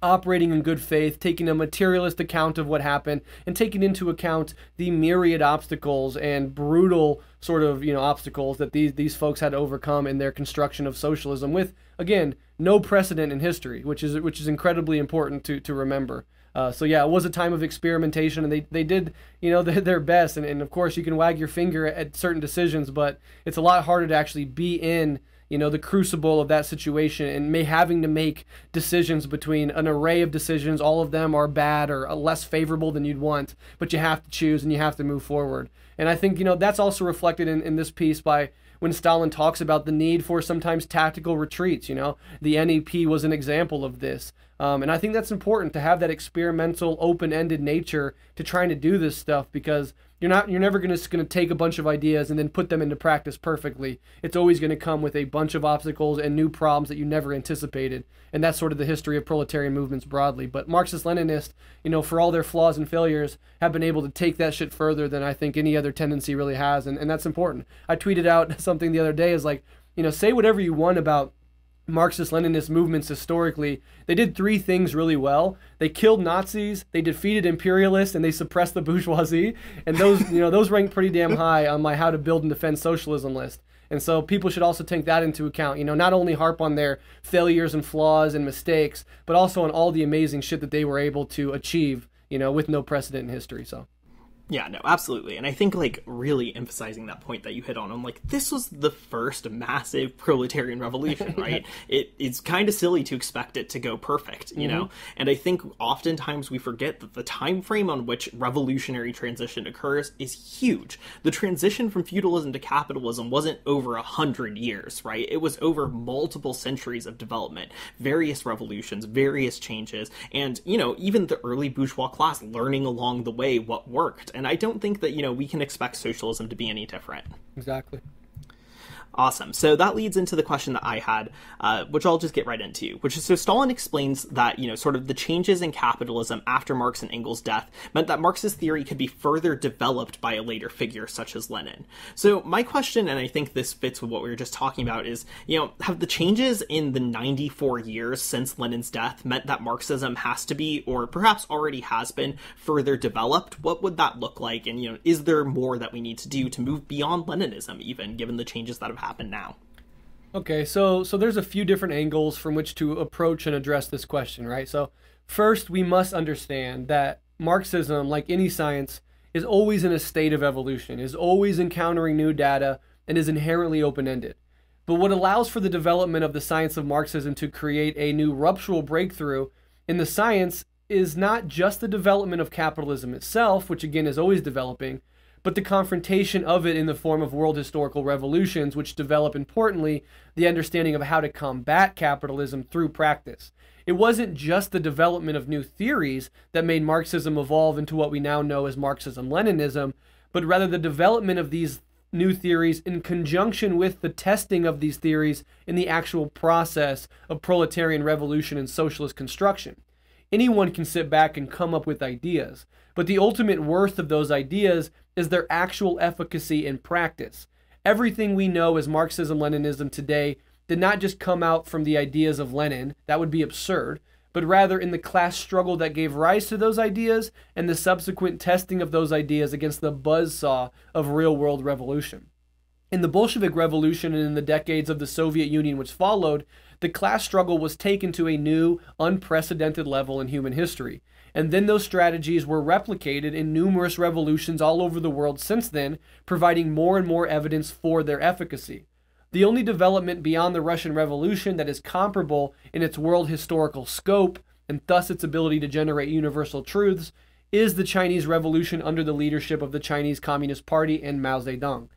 S2: operating in good faith, taking a materialist account of what happened, and taking into account the myriad obstacles and brutal sort of, obstacles that these folks had to overcome in their construction of socialism with, again, no precedent in history, which is incredibly important to remember. So yeah, it was a time of experimentation, and they did, their best. And of course, you can wag your finger at certain decisions, but it's a lot harder to actually be in the crucible of that situation and having to make decisions between an array of decisions. All of them are bad or less favorable than you'd want, but you have to choose and you have to move forward. And I think, that's also reflected in this piece by when Stalin talks about the need for sometimes tactical retreats. The NEP was an example of this. And I think that's important to have that experimental, open-ended nature to trying to do this stuff, because you're never going to take a bunch of ideas and then put them into practice perfectly. It's always going to come with a bunch of obstacles and new problems that you never anticipated. And that's sort of the history of proletarian movements broadly. But Marxist-Leninists, for all their flaws and failures, have been able to take that shit further than I think any other tendency really has. And that's important. I tweeted out something the other day, is like, say whatever you want about Marxist-Leninist movements historically. They did three things really well. They killed Nazis, they defeated imperialists, and they suppressed the bourgeoisie. And those, those rank pretty damn high on my how to build and defend socialism list. And so people should also take that into account, not only harp on their failures and flaws and mistakes, but also on all the amazing shit that they were able to achieve, with no precedent in history. So
S1: Yeah, no, absolutely. And I think, really emphasizing that point that you hit on, I'm like, this was the first massive proletarian revolution, right? It's kind of silly to expect it to go perfect, you know? And I think oftentimes we forget that the time frame on which revolutionary transition occurs is huge. The transition from feudalism to capitalism wasn't over 100 years, right? It was over multiple centuries of development, various revolutions, various changes, and, even the early bourgeois class learning along the way what worked. And I don't think that, we can expect socialism to be any different.
S2: Exactly.
S1: Awesome. So that leads into the question that I had, which I'll just get right into, which is, so Stalin explains that, sort of the changes in capitalism after Marx and Engels' death meant that Marxist theory could be further developed by a later figure such as Lenin. So my question, and I think this fits with what we were just talking about, is, have the changes in the 94 years since Lenin's death meant that Marxism has to be, or perhaps already has been, further developed? What would that look like? And, is there more that we need to do to move beyond Leninism, even, given the changes that have happened now?
S2: Okay, so there's a few different angles from which to approach and address this question, right? So first, we must understand that Marxism, like any science, is always in a state of evolution, is always encountering new data, and is inherently open-ended. But what allows for the development of the science of Marxism to create a new ruptural breakthrough in the science is not just the development of capitalism itself, which again is always developing, but the confrontation of it in the form of world historical revolutions, which develop, importantly, the understanding of how to combat capitalism through practice. It wasn't just the development of new theories that made Marxism evolve into what we now know as Marxism-Leninism, but rather the development of these new theories in conjunction with the testing of these theories in the actual process of proletarian revolution and socialist construction. Anyone can sit back and come up with ideas, but the ultimate worth of those ideas is their actual efficacy in practice. Everything we know as Marxism-Leninism today did not just come out from the ideas of Lenin, that would be absurd, but rather in the class struggle that gave rise to those ideas and the subsequent testing of those ideas against the buzzsaw of real-world revolution. In the Bolshevik Revolution and in the decades of the Soviet Union which followed, the class struggle was taken to a new, unprecedented level in human history. And then those strategies were replicated in numerous revolutions all over the world since then, providing more and more evidence for their efficacy. The only development beyond the Russian Revolution that is comparable in its world historical scope, and thus its ability to generate universal truths, is the Chinese Revolution under the leadership of the Chinese Communist Party and Mao Zedong.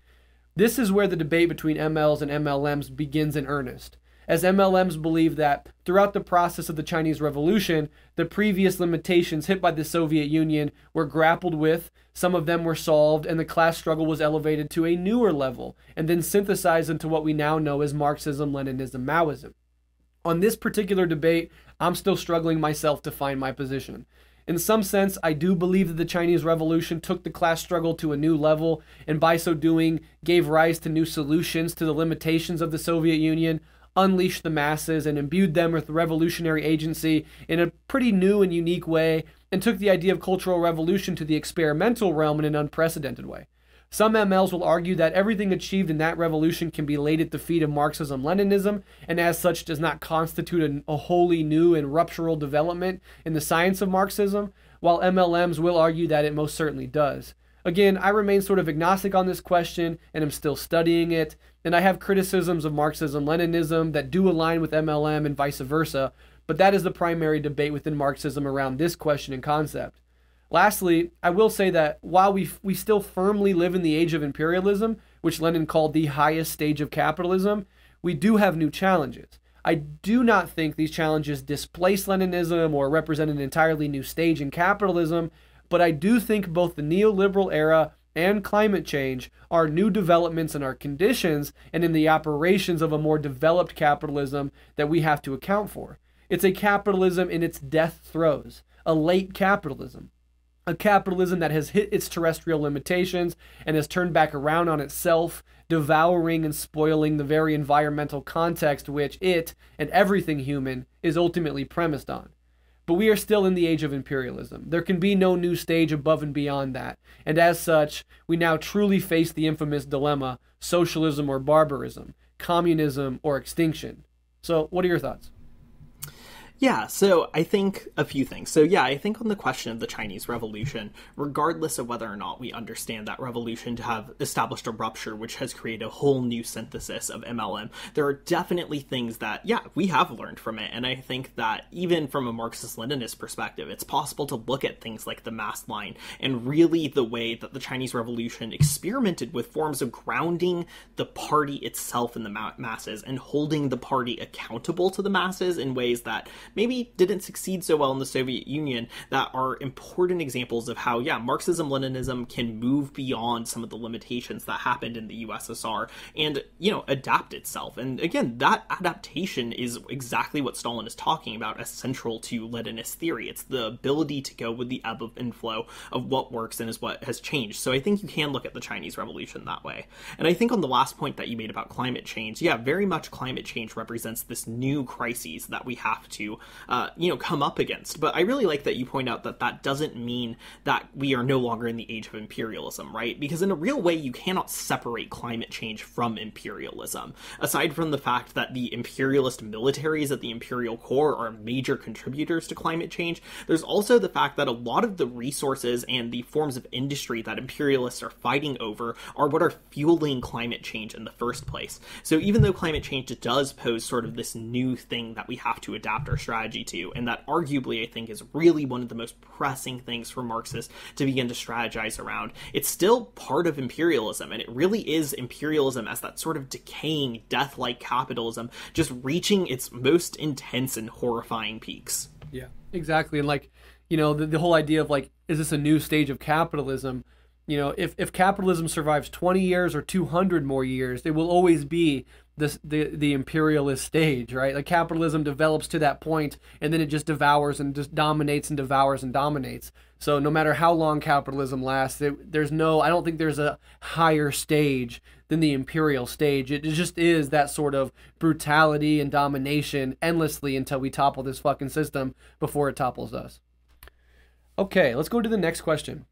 S2: This is where the debate between MLs and MLMs begins in earnest, as MLMs believe that throughout the process of the Chinese Revolution, the previous limitations hit by the Soviet Union were grappled with, some of them were solved, and the class struggle was elevated to a newer level, and then synthesized into what we now know as Marxism, Leninism, Maoism. On this particular debate, I'm still struggling myself to find my position. In some sense, I do believe that the Chinese Revolution took the class struggle to a new level, and by so doing, gave rise to new solutions to the limitations of the Soviet Union, unleashed the masses, and imbued them with revolutionary agency in a pretty new and unique way, and took the idea of cultural revolution to the experimental realm in an unprecedented way. Some MLs will argue that everything achieved in that revolution can be laid at the feet of Marxism-Leninism, and as such does not constitute a wholly new and ruptural development in the science of Marxism, while MLMs will argue that it most certainly does. Again, I remain sort of agnostic on this question, and am still studying it, and I have criticisms of Marxism-Leninism that do align with MLM and vice versa, but that is the primary debate within Marxism around this question and concept. Lastly, I will say that while we still firmly live in the age of imperialism, which Lenin called the highest stage of capitalism, we do have new challenges. I do not think these challenges displace Leninism or represent an entirely new stage in capitalism, but I do think both the neoliberal era and climate change are new developments in our conditions and in the operations of a more developed capitalism that we have to account for. It's a capitalism in its death throes, a late capitalism. A capitalism that has hit its terrestrial limitations and has turned back around on itself, devouring and spoiling the very environmental context which it, and everything human, is ultimately premised on. But we are still in the age of imperialism. There can be no new stage above and beyond that, and as such, we now truly face the infamous dilemma, socialism or barbarism, communism or extinction. So, what are your thoughts?
S1: Yeah, so I think a few things. So yeah, I think on the question of the Chinese Revolution, regardless of whether or not we understand that revolution to have established a rupture which has created a whole new synthesis of MLM, there are definitely things that, yeah, we have learned from it. And I think that even from a Marxist-Leninist perspective, it's possible to look at things like the mass line and really the way that the Chinese Revolution experimented with forms of grounding the party itself in the masses and holding the party accountable to the masses in ways that maybe didn't succeed so well in the Soviet Union that are important examples of how, Marxism-Leninism can move beyond some of the limitations that happened in the USSR and, adapt itself. And again, that adaptation is exactly what Stalin is talking about as central to Leninist theory. It's the ability to go with the ebb and flow of what works and is what has changed. So I think you can look at the Chinese Revolution that way. And I think on the last point that you made about climate change, very much climate change represents this new crises that we have to, come up against. But I really like that you point out that that doesn't mean that we are no longer in the age of imperialism, right? Because in a real way, you cannot separate climate change from imperialism. Aside from the fact that the imperialist militaries at the imperial core are major contributors to climate change, there's also the fact that a lot of the resources and the forms of industry that imperialists are fighting over are what are fueling climate change in the first place. So even though climate change does pose sort of this new thing that we have to adapt our strategy to, and that arguably I think is really one of the most pressing things for Marxists to begin to strategize around, it's still part of imperialism, and it really is imperialism as that sort of decaying, death-like capitalism just reaching its most intense and horrifying peaks.
S2: Yeah, exactly. And the whole idea of is this a new stage of capitalism? If capitalism survives 20 years or 200 more years, it will always be the imperialist stage, right? Like capitalism develops to that point, and then it just devours and just dominates and devours and dominates. So no matter how long capitalism lasts, I don't think there's a higher stage than the imperial stage. It just is that sort of brutality and domination endlessly until we topple this fucking system before it topples us. Okay, let's go to the next question.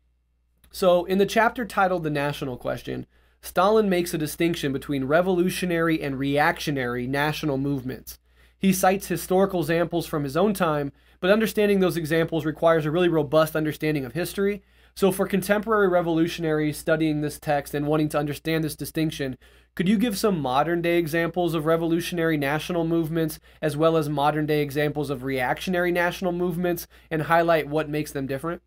S2: So in the chapter titled The National Question, Stalin makes a distinction between revolutionary and reactionary national movements. He cites historical examples from his own time, but understanding those examples requires a really robust understanding of history. So for contemporary revolutionaries studying this text and wanting to understand this distinction, could you give some modern-day examples of revolutionary national movements as well as modern-day examples of reactionary national movements and highlight what makes them different?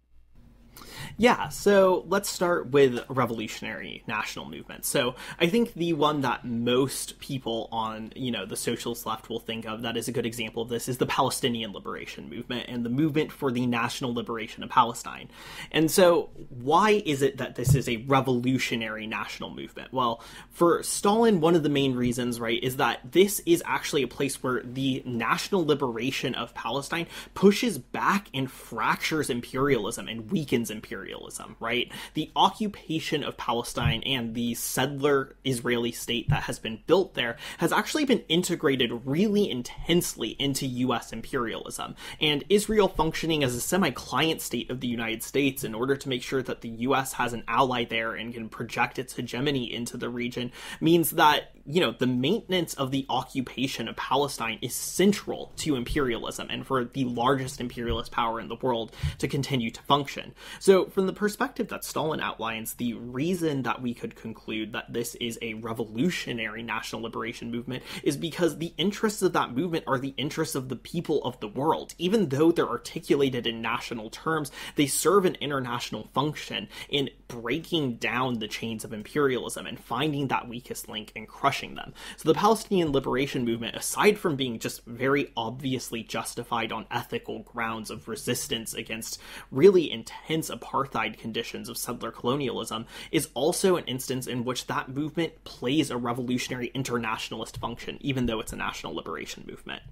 S1: Yeah, so let's start with revolutionary national movements. So I think the one that most people on, the socialist left will think of that is a good example of this is the Palestinian liberation movement and the movement for the national liberation of Palestine. And so why is it that this is a revolutionary national movement? Well, for Stalin, one of the main reasons, right, is that this is actually a place where the national liberation of Palestine pushes back and fractures imperialism and weakens imperialism, right? The occupation of Palestine and the settler Israeli state that has been built there has actually been integrated really intensely into U.S. imperialism. And Israel functioning as a semi-client state of the United States in order to make sure that the U.S. has an ally there and can project its hegemony into the region means that, the maintenance of the occupation of Palestine is central to imperialism and for the largest imperialist power in the world to continue to function. So from the perspective that Stalin outlines, the reason that we could conclude that this is a revolutionary national liberation movement is because the interests of that movement are the interests of the people of the world. Even though they're articulated in national terms, they serve an international function in breaking down the chains of imperialism and finding that weakest link and crushing them. So the Palestinian liberation movement, aside from being just very obviously justified on ethical grounds of resistance against really intense apartheid conditions of settler colonialism, is also an instance in which that movement plays a revolutionary internationalist function, even though it's a national liberation movement.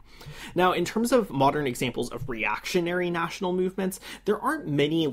S1: Now, in terms of modern examples of reactionary national movements, there aren't many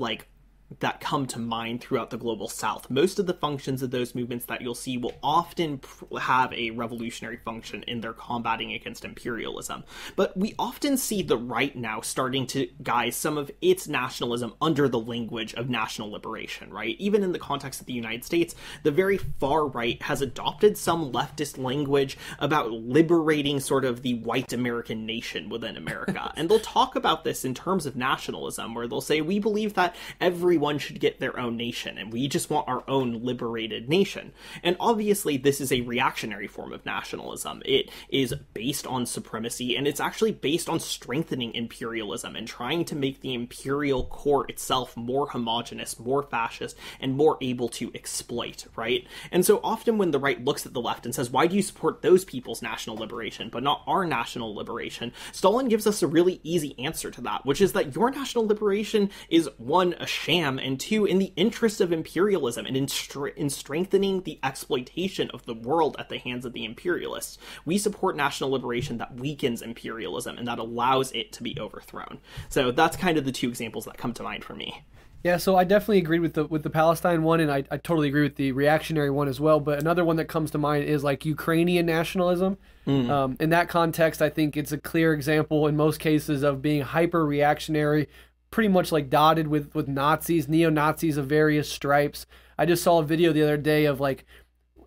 S1: that come to mind throughout the global south. Most of the functions of those movements that you'll see will often have a revolutionary function in their combating against imperialism. But we often see the right now starting to guise some of its nationalism under the language of national liberation, right? Even in the context of the United States, the very far right has adopted some leftist language about liberating sort of the white American nation within America. And they'll talk about this in terms of nationalism, where they'll say, we believe that every everyone should get their own nation, and we just want our own liberated nation. And obviously, this is a reactionary form of nationalism. It is based on supremacy, and it's actually based on strengthening imperialism and trying to make the imperial core itself more homogenous, more fascist, and more able to exploit, right? And so often when the right looks at the left and says, why do you support those people's national liberation, but not our national liberation? Stalin gives us a really easy answer to that, which is that your national liberation is, one, a sham, and two, in the interest of imperialism and in strengthening the exploitation of the world at the hands of the imperialists. We support national liberation that weakens imperialism and that allows it to be overthrown. So that's kind of the two examples that come to mind for me.
S2: Yeah, so I definitely agreed with the Palestine one, and I totally agree with the reactionary one as well. But another one that comes to mind is like Ukrainian nationalism. In that context, I think it's a clear example in most cases of being hyper-reactionary, pretty much like dotted with Nazis, neo-Nazis of various stripes. I just saw a video the other day of like,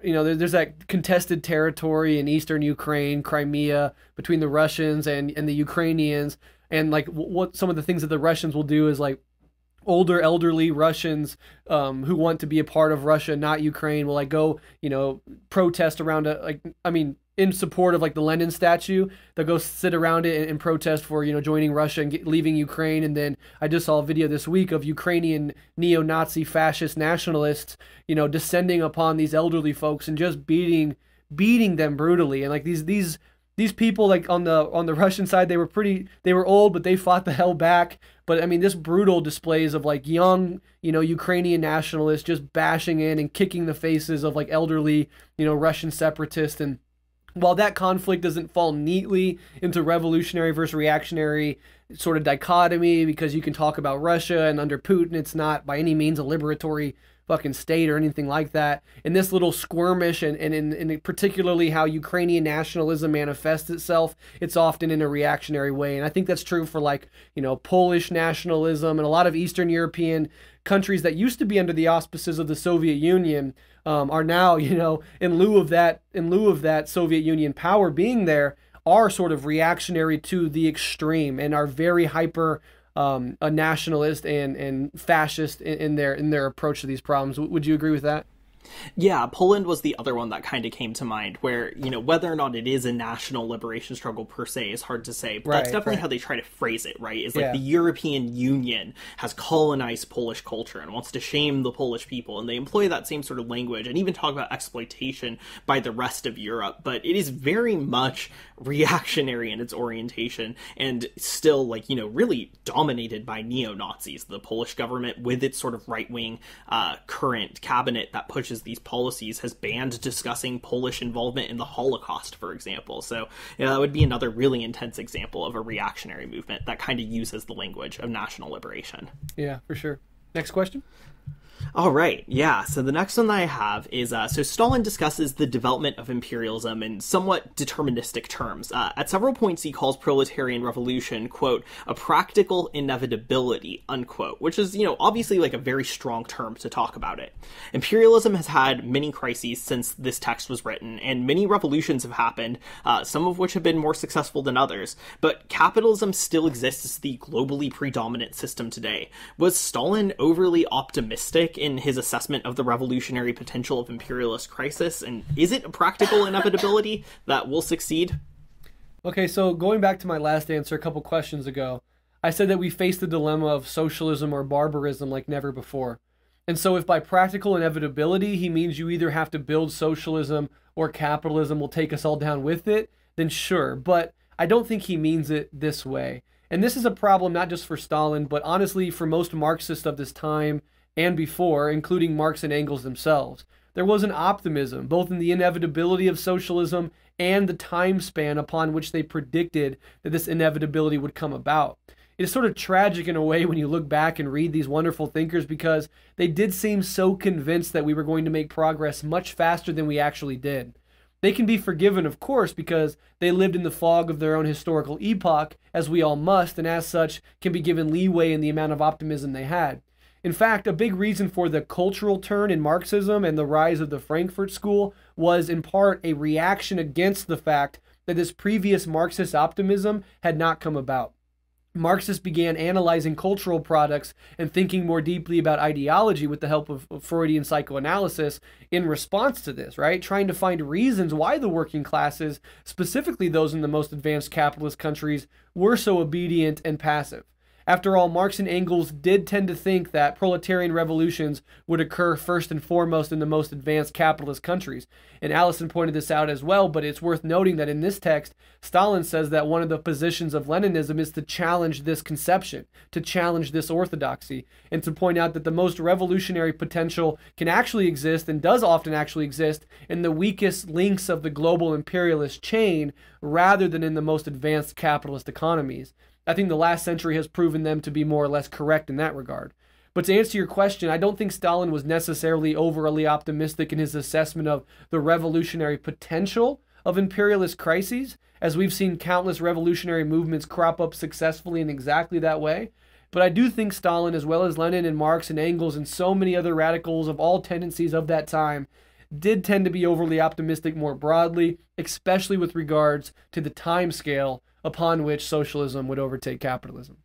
S2: you know, there's that contested territory in eastern Ukraine, Crimea, between the Russians and the Ukrainians. And like what some of the things that the Russians will do is like, older elderly Russians who want to be a part of Russia, not Ukraine, will like go, you know, protest around in support of like the Lenin statue. They'll go sit around it and protest for, you know, joining Russia and leaving Ukraine. And then I just saw a video this week of Ukrainian neo-Nazi fascist nationalists, you know, descending upon these elderly folks and just beating them brutally. And like these people, like on the Russian side, they were old, but they fought the hell back. But I mean, this brutal displays of like young, you know, Ukrainian nationalists just bashing in and kicking the faces of like elderly, you know, Russian separatists. And while that conflict doesn't fall neatly into revolutionary versus reactionary sort of dichotomy, because you can talk about Russia and under Putin, it's not by any means a liberatory fucking state or anything like that. In this little skirmish and in particularly how Ukrainian nationalism manifests itself, it's often in a reactionary way. And I think that's true for like, you know, Polish nationalism and a lot of Eastern European countries that used to be under the auspices of the Soviet Union are now, you know, in lieu of that Soviet Union power being there, are sort of reactionary to the extreme and are very hyper a nationalist and fascist in their approach to these problems. Would you agree with that?
S1: Yeah, Poland was the other one that kind of came to mind where, you know, whether or not it is a national liberation struggle per se is hard to say, but that's definitely how they try to phrase it, right? Is like the European Union has colonized Polish culture and wants to shame the Polish people, and they employ that same sort of language and even talk about exploitation by the rest of Europe, but it is very much reactionary in its orientation and still, like, you know, really dominated by neo-Nazis. The Polish government, with its sort of right-wing current cabinet that pushes these policies, has banned discussing Polish involvement in the Holocaust, for example. So that would be another really intense example of a reactionary movement that kind of uses the language of national liberation.
S2: Yeah, for sure. Next question.
S1: All right, yeah, so the next one that I have is, so Stalin discusses the development of imperialism in somewhat deterministic terms. At several points, he calls proletarian revolution, quote, a practical inevitability, unquote, which is, you know, obviously like a very strong term to talk about it. Imperialism has had many crises since this text was written, and many revolutions have happened, some of which have been more successful than others, but capitalism still exists as the globally predominant system today. Was Stalin overly optimistic in his assessment of the revolutionary potential of imperialist crisis, and is it a practical inevitability that will succeed?
S2: Okay, so going back to my last answer a couple questions ago, I said that we face the dilemma of socialism or barbarism like never before. And so if by practical inevitability he means you either have to build socialism or capitalism will take us all down with it, then sure, but I don't think he means it this way. And this is a problem not just for Stalin, but honestly for most Marxists of this time and before, including Marx and Engels themselves. There was an optimism, both in the inevitability of socialism and the time span upon which they predicted that this inevitability would come about. It is sort of tragic in a way when you look back and read these wonderful thinkers, because they did seem so convinced that we were going to make progress much faster than we actually did. They can be forgiven, of course, because they lived in the fog of their own historical epoch, as we all must, and as such can be given leeway in the amount of optimism they had. In fact, a big reason for the cultural turn in Marxism and the rise of the Frankfurt School was in part a reaction against the fact that this previous Marxist optimism had not come about. Marxists began analyzing cultural products and thinking more deeply about ideology with the help of Freudian psychoanalysis in response to this, right? Trying to find reasons why the working classes, specifically those in the most advanced capitalist countries, were so obedient and passive. After all, Marx and Engels did tend to think that proletarian revolutions would occur first and foremost in the most advanced capitalist countries. And Alyson pointed this out as well, but it's worth noting that in this text, Stalin says that one of the positions of Leninism is to challenge this conception, to challenge this orthodoxy, and to point out that the most revolutionary potential can actually exist, and does often actually exist, in the weakest links of the global imperialist chain, rather than in the most advanced capitalist economies. I think the last century has proven them to be more or less correct in that regard. But to answer your question, I don't think Stalin was necessarily overly optimistic in his assessment of the revolutionary potential of imperialist crises, as we've seen countless revolutionary movements crop up successfully in exactly that way. But I do think Stalin, as well as Lenin and Marx and Engels and so many other radicals of all tendencies of that time, did tend to be overly optimistic more broadly, especially with regards to the time scale upon which socialism would overtake capitalism.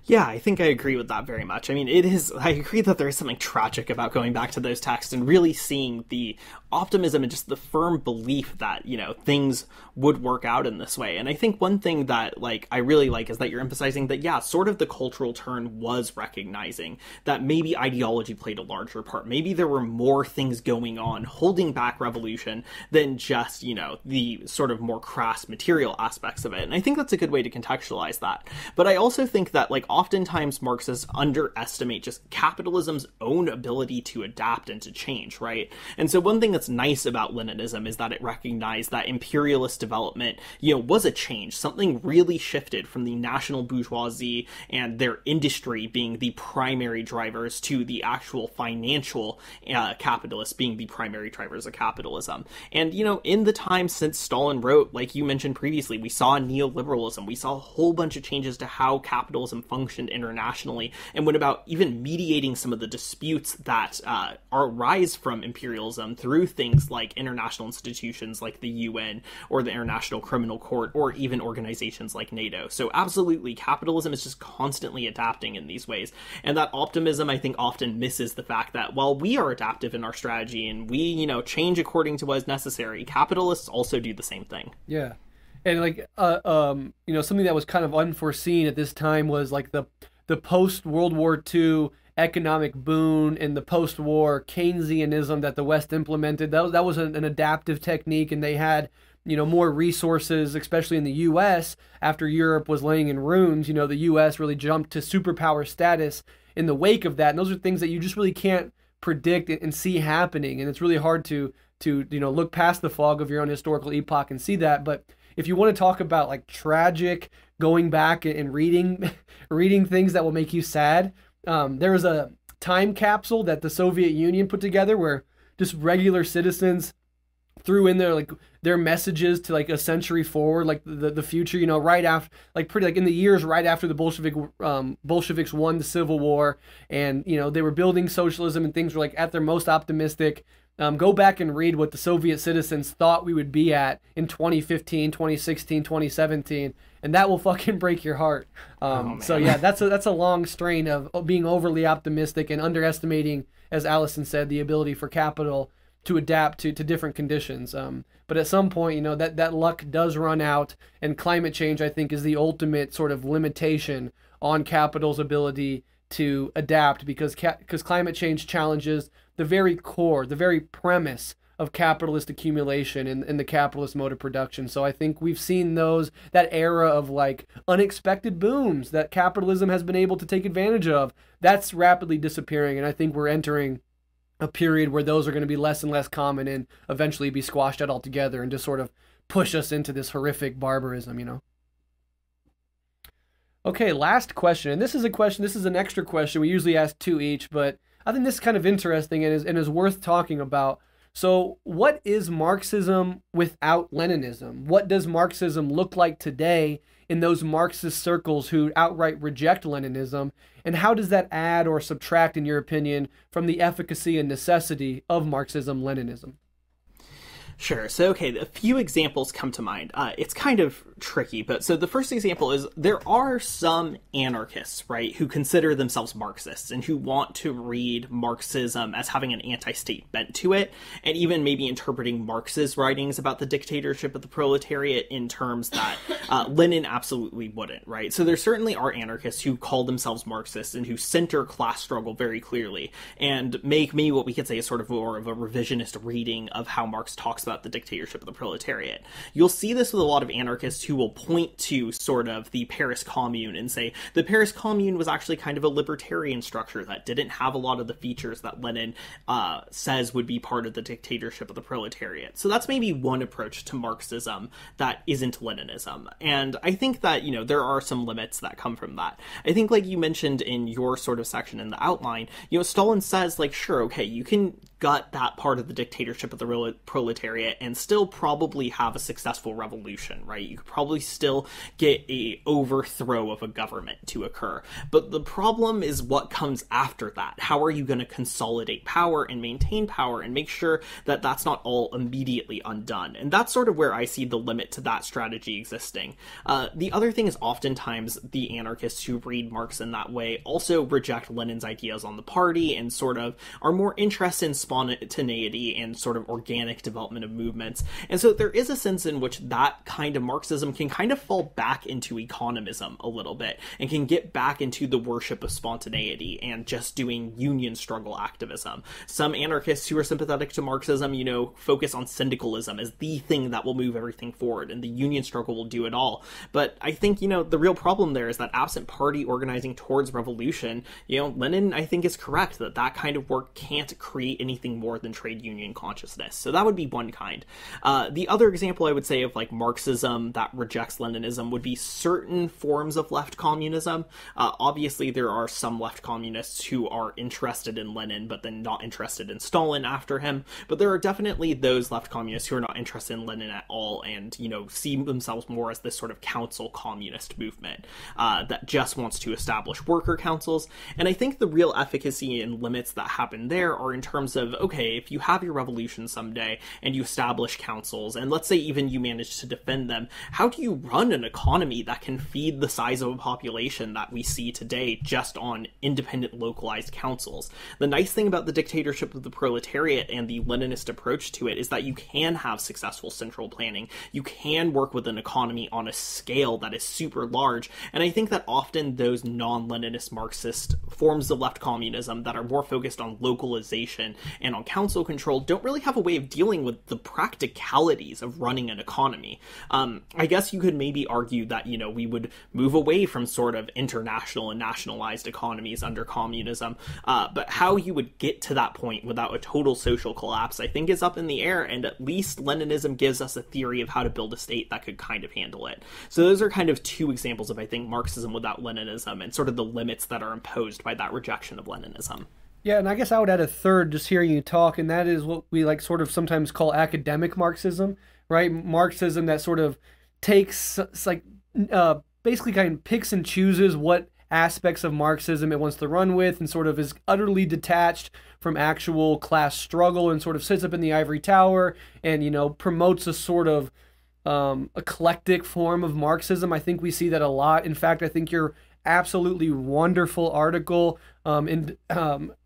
S1: Yeah, I think I agree with that very much. I mean, I agree that there is something tragic about going back to those texts and really seeing the optimism and just the firm belief that, things would work out in this way. And I think one thing that, I really like is that you're emphasizing that, yeah, sort of the cultural turn was recognizing that maybe ideology played a larger part. Maybe there were more things going on holding back revolution than just, the sort of more crass material aspects of it. And I think that's a good way to contextualize that. But I also think that, oftentimes Marxists underestimate just capitalism's own ability to adapt and to change, right? And so one thing that's nice about Leninism is that it recognized that imperialist development, was a change. Something really shifted from the national bourgeoisie and their industry being the primary drivers to the actual financial capitalists being the primary drivers of capitalism. And, in the time since Stalin wrote, like you mentioned previously, we saw neoliberalism. We saw a whole bunch of changes to how capitalism functioned internationally, and went about even mediating some of the disputes that arise from imperialism through things like international institutions like the UN or the International Criminal Court, or even organizations like NATO. So absolutely, capitalism is just constantly adapting in these ways. And that optimism, I think, often misses the fact that while we are adaptive in our strategy and we, change according to what is necessary, capitalists also do the same thing.
S2: Yeah. And something that was kind of unforeseen at this time was the post-World War II economic boom and the post-war Keynesianism that the West implemented. That was an adaptive technique, and they had more resources, especially in the U.S. after Europe was laying in ruins. The U.S. really jumped to superpower status in the wake of that, and those are things that you just really can't predict and see happening, and it's really hard to look past the fog of your own historical epoch and see that. But if you want to talk about tragic, going back and reading things that will make you sad, there was a time capsule that the Soviet Union put together where just regular citizens threw in their messages to a century forward, the future, right after, in the years right after the Bolsheviks won the Civil War, and they were building socialism and things were at their most optimistic. Go back and read what the Soviet citizens thought we would be at in 2015, 2016, 2017, and that will fucking break your heart. So yeah, that's a long strain of being overly optimistic and underestimating, as Alyson said, the ability for capital to adapt to different conditions. But at some point, that luck does run out, and climate change, I think, is the ultimate sort of limitation on capital's ability to adapt, because climate change challenges the very core, the very premise of capitalist accumulation in the capitalist mode of production. So I think we've seen that era of unexpected booms that capitalism has been able to take advantage of. That's rapidly disappearing, and I think we're entering a period where those are going to be less and less common and eventually be squashed out altogether and just sort of push us into this horrific barbarism, Okay, last question. And this is an extra question. We usually ask two each, but I think this is kind of interesting and is worth talking about. So what is Marxism without Leninism? What does Marxism look like today in those Marxist circles who outright reject Leninism? And how does that add or subtract, in your opinion, from the efficacy and necessity of Marxism-Leninism?
S1: Sure. So, okay, a few examples come to mind. It's kind of tricky. But so the first example is there are some anarchists, right, who consider themselves Marxists and who want to read Marxism as having an anti-state bent to it, and even maybe interpreting Marx's writings about the dictatorship of the proletariat in terms that Lenin absolutely wouldn't, right? So there certainly are anarchists who call themselves Marxists and who center class struggle very clearly and make maybe what we could say is sort of more of a revisionist reading of how Marx talks about the dictatorship of the proletariat. You'll see this with a lot of anarchists who will point to sort of the Paris Commune and say the Paris Commune was actually kind of a libertarian structure that didn't have a lot of the features that Lenin says would be part of the dictatorship of the proletariat. So that's maybe one approach to Marxism that isn't Leninism. And I think that, you know, there are some limits that come from that. I think, like you mentioned in your sort of section in the outline, you know, Stalin says, like, sure, okay, you can gut that part of the dictatorship of the proletariat and still probably have a successful revolution, right? You could probably still get a overthrow of a government to occur. But the problem is what comes after that. How are you going to consolidate power and maintain power and make sure that that's not all immediately undone? And that's sort of where I see the limit to that strategy existing. The other thing is oftentimes the anarchists who read Marx in that way also reject Lenin's ideas on the party and sort of are more interested in spontaneity and sort of organic development of movements. And so there is a sense in which that kind of Marxism can kind of fall back into economism a little bit and can get back into the worship of spontaneity and just doing union struggle activism. Some anarchists who are sympathetic to Marxism, you know, focus on syndicalism as the thing that will move everything forward, and the union struggle will do it all. But I think, you know, the real problem there is that absent party organizing towards revolution, you know, Lenin, I think, is correct that that kind of work can't create anything more than trade union consciousness. So that would be one kind. The other example I would say of like Marxism that rejects Leninism would be certain forms of left communism. Obviously, there are some left communists who are interested in Lenin, but then not interested in Stalin after him. But there are definitely those left communists who are not interested in Lenin at all and, you know, see themselves more as this sort of council communist movement that just wants to establish worker councils. And I think the real efficacy and limits that happen there are in terms of, okay, if you have your revolution someday and you establish councils, and let's say even you manage to defend them, how do you run an economy that can feed the size of a population that we see today just on independent localized councils? The nice thing about the dictatorship of the proletariat and the Leninist approach to it is that you can have successful central planning. You can work with an economy on a scale that is super large. And I think that often those non-Leninist Marxist forms of left communism that are more focused on localization and on council control don't really have a way of dealing with the practicalities of running an economy. I guess you could maybe argue that, you know, we would move away from sort of international and nationalized economies under communism, but how you would get to that point without a total social collapse, I think, is up in the air, and at least Leninism gives us a theory of how to build a state that could kind of handle it. So those are kind of two examples of, I think, Marxism without Leninism and sort of the limits that are imposed by that rejection of Leninism.
S2: Yeah, and I guess I would add a third just hearing you talk, and that is what we like sort of sometimes call academic Marxism, right? Marxism that sort of takes, like, basically kind of picks and chooses what aspects of Marxism it wants to run with and sort of is utterly detached from actual class struggle and sort of sits up in the ivory tower and, you know, promotes a sort of eclectic form of Marxism. I think we see that a lot. In fact, I think your absolutely wonderful article in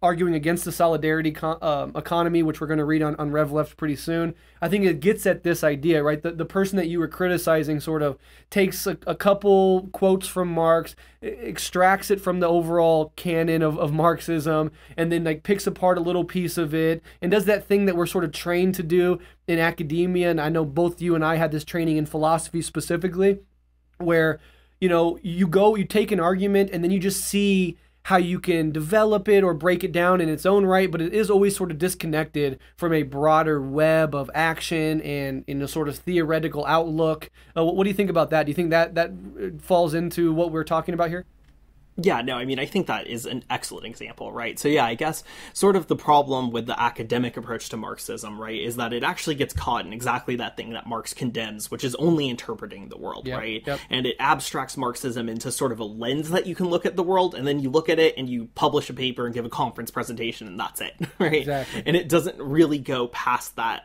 S2: arguing against the solidarity economy, which we're going to read on Rev Left pretty soon. I think it gets at this idea, right? The person that you were criticizing sort of takes a couple quotes from Marx, extracts it from the overall canon of Marxism, and then like picks apart a little piece of it and does that thing that we're sort of trained to do in academia. And I know both you and I had this training in philosophy specifically, where, you know, you take an argument and then you just see how you can develop it or break it down in its own right, but it is always sort of disconnected from a broader web of action and in a sort of theoretical outlook. What do you think about that? Do you think that falls into what we're talking about here?
S1: Yeah, no, I mean, I think that is an excellent example, right? So yeah, I guess sort of the problem with the academic approach to Marxism, right, is that it actually gets caught in exactly that thing that Marx condemns, which is only interpreting the world, right?
S2: Yep.
S1: And it abstracts Marxism into sort of a lens that you can look at the world, and then you look at it and you publish a paper and give a conference presentation, and that's it, right?
S2: Exactly.
S1: And it doesn't really go past that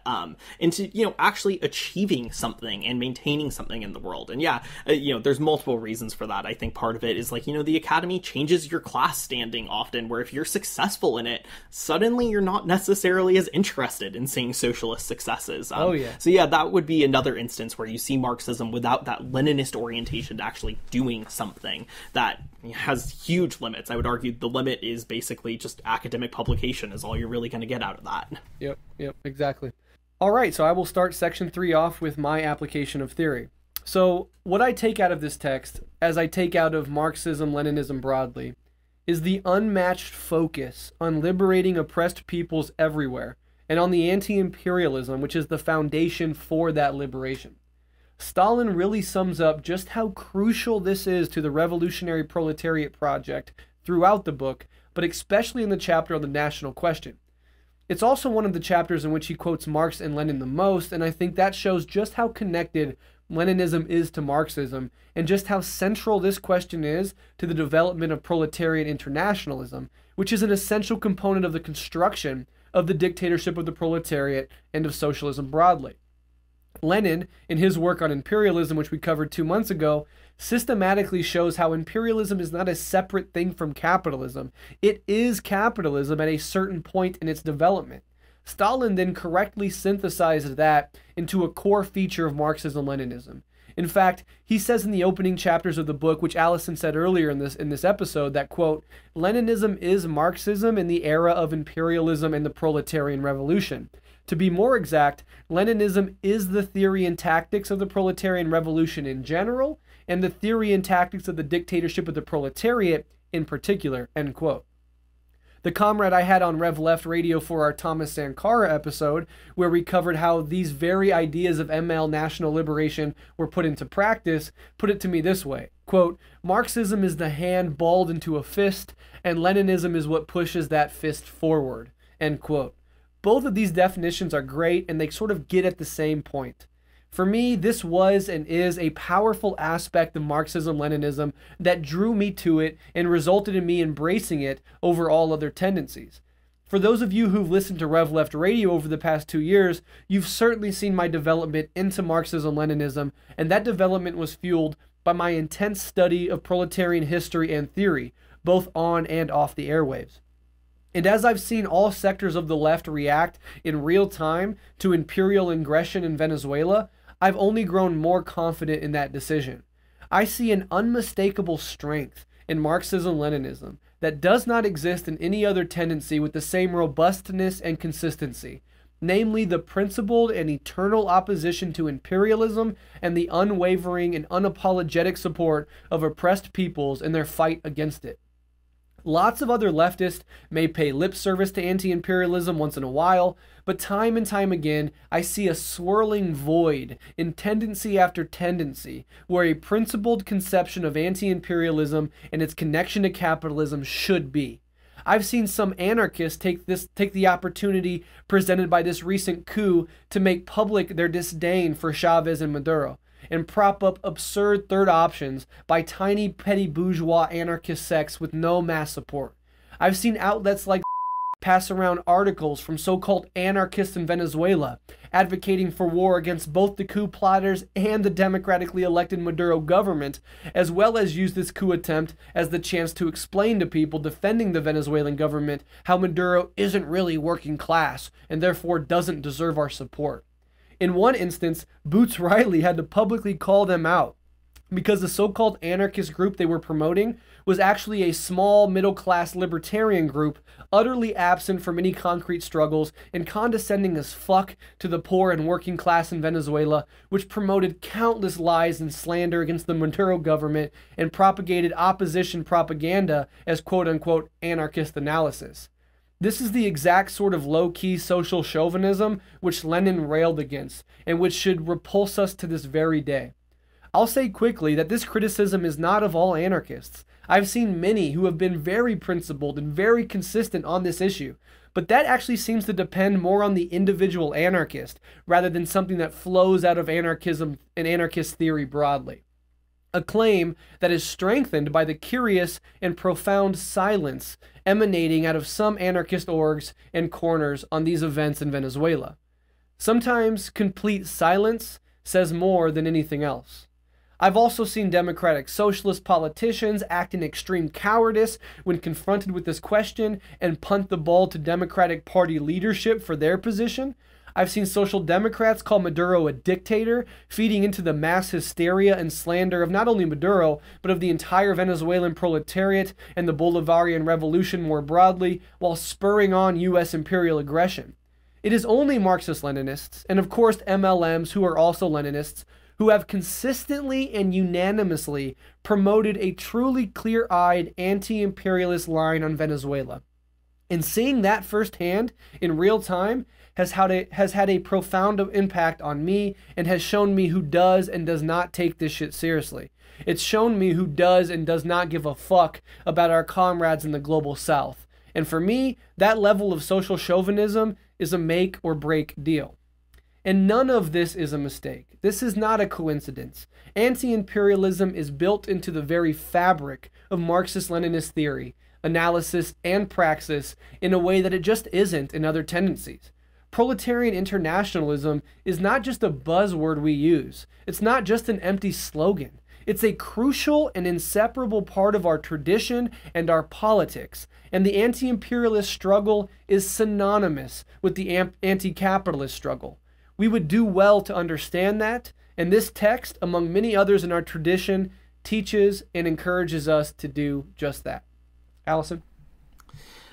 S1: into, actually achieving something and maintaining something in the world. And yeah, there's multiple reasons for that. I think part of it is like, the academy changes your class standing often, where if you're successful in it, suddenly you're not necessarily as interested in seeing socialist successes. So yeah, that would be another instance where you see Marxism without that Leninist orientation to actually doing something that has huge limits. I would argue the limit is basically just academic publication is all you're really going to get out of that.
S2: Yep, exactly. All right, so I will start section 3 off with my application of theory. So what I take out of this text, as I take out of Marxism, Leninism broadly, is the unmatched focus on liberating oppressed peoples everywhere and on the anti-imperialism, which is the foundation for that liberation. Stalin really sums up just how crucial this is to the revolutionary proletariat project throughout the book, but especially in the chapter on the national question. It's also one of the chapters in which he quotes Marx and Lenin the most, and I think that shows just how connected Leninism is to Marxism, and just how central this question is to the development of proletariat internationalism, which is an essential component of the construction of the dictatorship of the proletariat and of socialism broadly. Lenin, in his work on imperialism, which we covered 2 months ago, systematically shows how imperialism is not a separate thing from capitalism. It is capitalism at a certain point in its development. Stalin then correctly synthesized that into a core feature of Marxism-Leninism. In fact, he says in the opening chapters of the book, which Alyson said earlier in this episode, that, quote, Leninism is Marxism in the era of imperialism and the proletarian revolution. To be more exact, Leninism is the theory and tactics of the proletarian revolution in general, and the theory and tactics of the dictatorship of the proletariat in particular, end quote. The comrade I had on Rev Left Radio for our Thomas Sankara episode, where we covered how these very ideas of ML national liberation were put into practice, put it to me this way, quote, Marxism is the hand balled into a fist, and Leninism is what pushes that fist forward, end quote. Both of these definitions are great, and they sort of get at the same point. For me, this was and is a powerful aspect of Marxism-Leninism that drew me to it and resulted in me embracing it over all other tendencies. For those of you who've listened to Rev Left Radio over the past 2 years, you've certainly seen my development into Marxism-Leninism, and that development was fueled by my intense study of proletarian history and theory, both on and off the airwaves. And as I've seen all sectors of the left react in real time to imperial aggression in Venezuela, I've only grown more confident in that decision. I see an unmistakable strength in Marxism-Leninism that does not exist in any other tendency with the same robustness and consistency, namely the principled and eternal opposition to imperialism and the unwavering and unapologetic support of oppressed peoples in their fight against it. Lots of other leftists may pay lip service to anti-imperialism once in a while, but time and time again, I see a swirling void in tendency after tendency, where a principled conception of anti-imperialism and its connection to capitalism should be. I've seen some anarchists take the opportunity presented by this recent coup to make public their disdain for Chavez and Maduro, and prop up absurd third options by tiny petty bourgeois anarchist sects with no mass support. I've seen outlets like pass around articles from so-called anarchists in Venezuela advocating for war against both the coup plotters and the democratically elected Maduro government, as well as use this coup attempt as the chance to explain to people defending the Venezuelan government how Maduro isn't really working class and therefore doesn't deserve our support. In one instance, Boots Riley had to publicly call them out because the so-called anarchist group they were promoting was actually a small middle-class libertarian group utterly absent from any concrete struggles and condescending as fuck to the poor and working class in Venezuela, which promoted countless lies and slander against the Maduro government and propagated opposition propaganda as quote-unquote anarchist analysis. This is the exact sort of low-key social chauvinism which Lenin railed against, and which should repulse us to this very day. I'll say quickly that this criticism is not of all anarchists. I've seen many who have been very principled and very consistent on this issue, but that actually seems to depend more on the individual anarchist rather than something that flows out of anarchism and anarchist theory broadly. A claim that is strengthened by the curious and profound silence emanating out of some anarchist orgs and corners on these events in Venezuela. Sometimes complete silence says more than anything else. I've also seen democratic socialist politicians act in extreme cowardice when confronted with this question and punt the ball to Democratic Party leadership for their position. I've seen social democrats call Maduro a dictator, feeding into the mass hysteria and slander of not only Maduro, but of the entire Venezuelan proletariat and the Bolivarian Revolution more broadly, while spurring on U.S. imperial aggression. It is only Marxist-Leninists, and of course MLMs who are also Leninists, who have consistently and unanimously promoted a truly clear-eyed anti-imperialist line on Venezuela. And seeing that firsthand in real time has had a profound impact on me and has shown me who does and does not take this shit seriously. It's shown me who does and does not give a fuck about our comrades in the global south. And for me, that level of social chauvinism is a make or break deal. And none of this is a mistake. This is not a coincidence. Anti-imperialism is built into the very fabric of Marxist-Leninist theory, analysis, and praxis in a way that it just isn't in other tendencies. Proletarian internationalism is not just a buzzword we use. It's not just an empty slogan. It's a crucial and inseparable part of our tradition and our politics, and the anti-imperialist struggle is synonymous with the anti-capitalist struggle. We would do well to understand that, and this text, among many others in our tradition, teaches and encourages us to do just that. Alyson?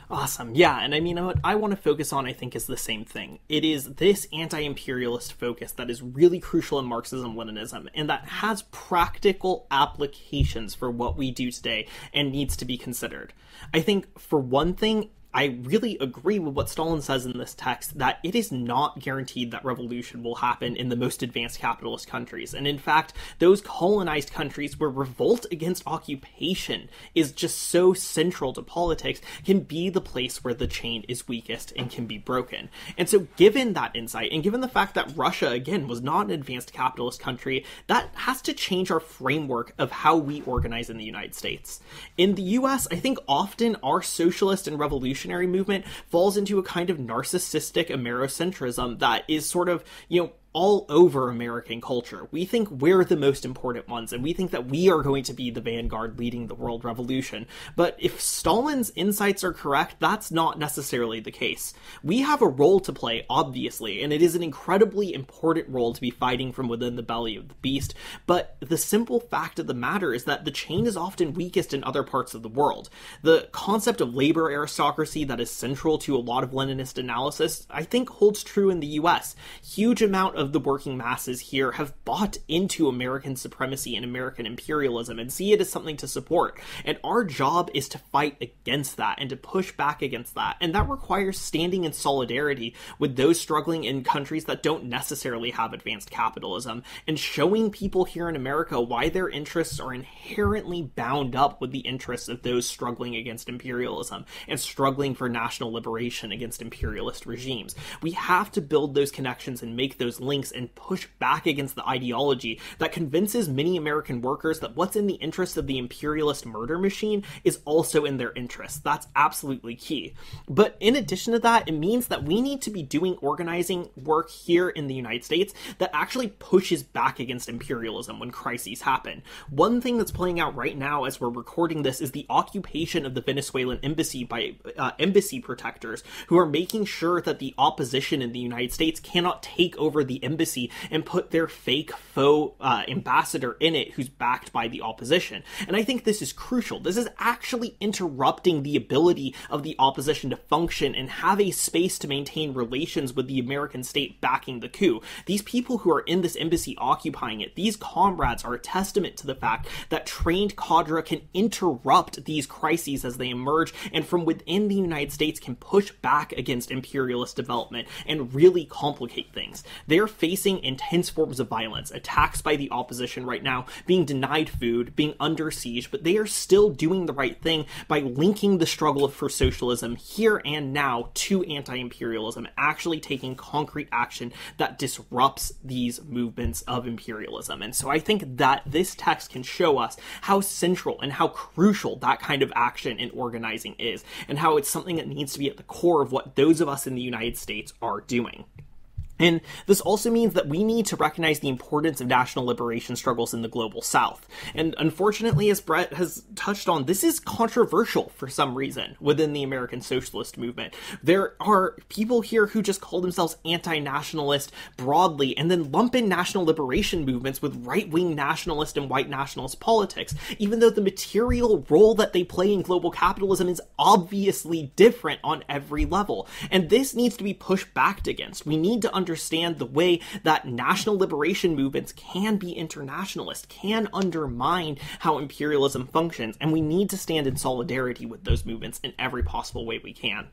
S1: Awesome. Yeah, and I mean, what I want to focus on, I think, is the same thing. It is this anti-imperialist focus that is really crucial in Marxism-Leninism, and that has practical applications for what we do today and needs to be considered. I think, for one thing, I really agree with what Stalin says in this text, that it is not guaranteed that revolution will happen in the most advanced capitalist countries. And in fact, those colonized countries where revolt against occupation is just so central to politics can be the place where the chain is weakest and can be broken. And so given that insight, and given the fact that Russia, again, was not an advanced capitalist country, that has to change our framework of how we organize in the United States. In the US, I think often our socialist and revolutionary movement falls into a kind of narcissistic Amerocentrism that is sort of, all over American culture. We think we're the most important ones, and we think that we are going to be the vanguard leading the world revolution. But if Stalin's insights are correct, that's not necessarily the case. We have a role to play, obviously, and it is an incredibly important role to be fighting from within the belly of the beast, but the simple fact of the matter is that the chain is often weakest in other parts of the world. The concept of labor aristocracy that is central to a lot of Leninist analysis, I think, holds true in the US. Huge amount of the working masses here have bought into American supremacy and American imperialism and see it as something to support. And our job is to fight against that and to push back against that. And that requires standing in solidarity with those struggling in countries that don't necessarily have advanced capitalism, and showing people here in America why their interests are inherently bound up with the interests of those struggling against imperialism and struggling for national liberation against imperialist regimes. We have to build those connections and make those links and push back against the ideology that convinces many American workers that what's in the interest of the imperialist murder machine is also in their interest. That's absolutely key. But in addition to that, it means that we need to be doing organizing work here in the United States that actually pushes back against imperialism when crises happen. One thing that's playing out right now as we're recording this is the occupation of the Venezuelan embassy by embassy protectors who are making sure that the opposition in the United States cannot take over the embassy and put their fake faux ambassador in it who's backed by the opposition. And I think this is crucial. This is actually interrupting the ability of the opposition to function and have a space to maintain relations with the American state backing the coup. These people who are in this embassy occupying it, these comrades are a testament to the fact that trained cadre can interrupt these crises as they emerge, and from within the United States can push back against imperialist development and really complicate things. Their they're facing intense forms of violence, attacks by the opposition right now, being denied food, being under siege, but they are still doing the right thing by linking the struggle for socialism here and now to anti-imperialism, actually taking concrete action that disrupts these movements of imperialism. And so I think that this text can show us how central and how crucial that kind of action in organizing is, and how it's something that needs to be at the core of what those of us in the United States are doing. And this also means that we need to recognize the importance of national liberation struggles in the global south. And unfortunately, as Breht has touched on, this is controversial for some reason within the American socialist movement. There are people here who just call themselves anti-nationalist broadly and then lump in national liberation movements with right-wing nationalist and white nationalist politics, even though the material role that they play in global capitalism is obviously different on every level. And this needs to be pushed back against. We need to understand the way that national liberation movements can be internationalist, can undermine how imperialism functions, and we need to stand in solidarity with those movements in every possible way we can.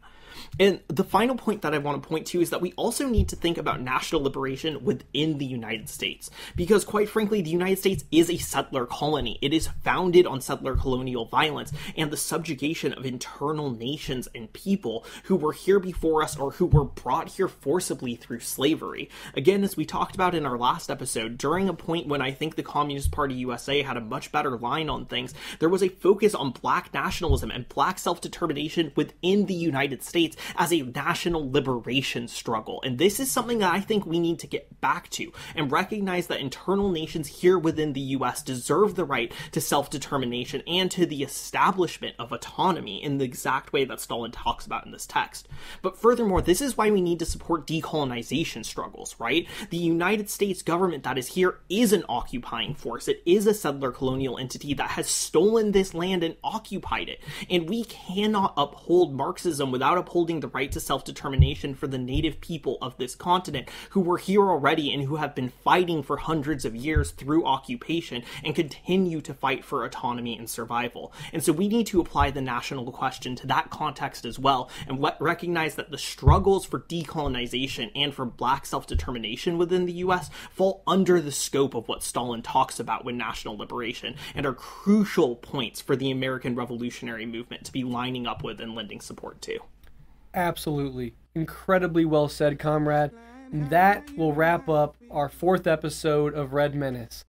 S1: And the final point that I want to point to is that we also need to think about national liberation within the United States. Because quite frankly, the United States is a settler colony. It is founded on settler colonial violence and the subjugation of internal nations and people who were here before us or who were brought here forcibly through slavery. Again, as we talked about in our last episode, during a point when I think the Communist Party USA had a much better line on things, there was a focus on black nationalism and black self-determination within the United States as a national liberation struggle. And this is something that I think we need to get back to and recognize that internal nations here within the US deserve the right to self-determination and to the establishment of autonomy in the exact way that Stalin talks about in this text. But furthermore, this is why we need to support decolonization struggles, right? The United States government that is here is an occupying force. It is a settler colonial entity that has stolen this land and occupied it. And we cannot uphold Marxism without upholding the right to self-determination for the native people of this continent who were here already and who have been fighting for hundreds of years through occupation and continue to fight for autonomy and survival. And so we need to apply the national question to that context as well and recognize that the struggles for decolonization and for black self-determination within the US fall under the scope of what Stalin talks about with national liberation and are crucial points for the American revolutionary movement to be lining up with and lending support to.
S2: Absolutely. Incredibly well said, comrade. And that will wrap up our 4th episode of Red Menace.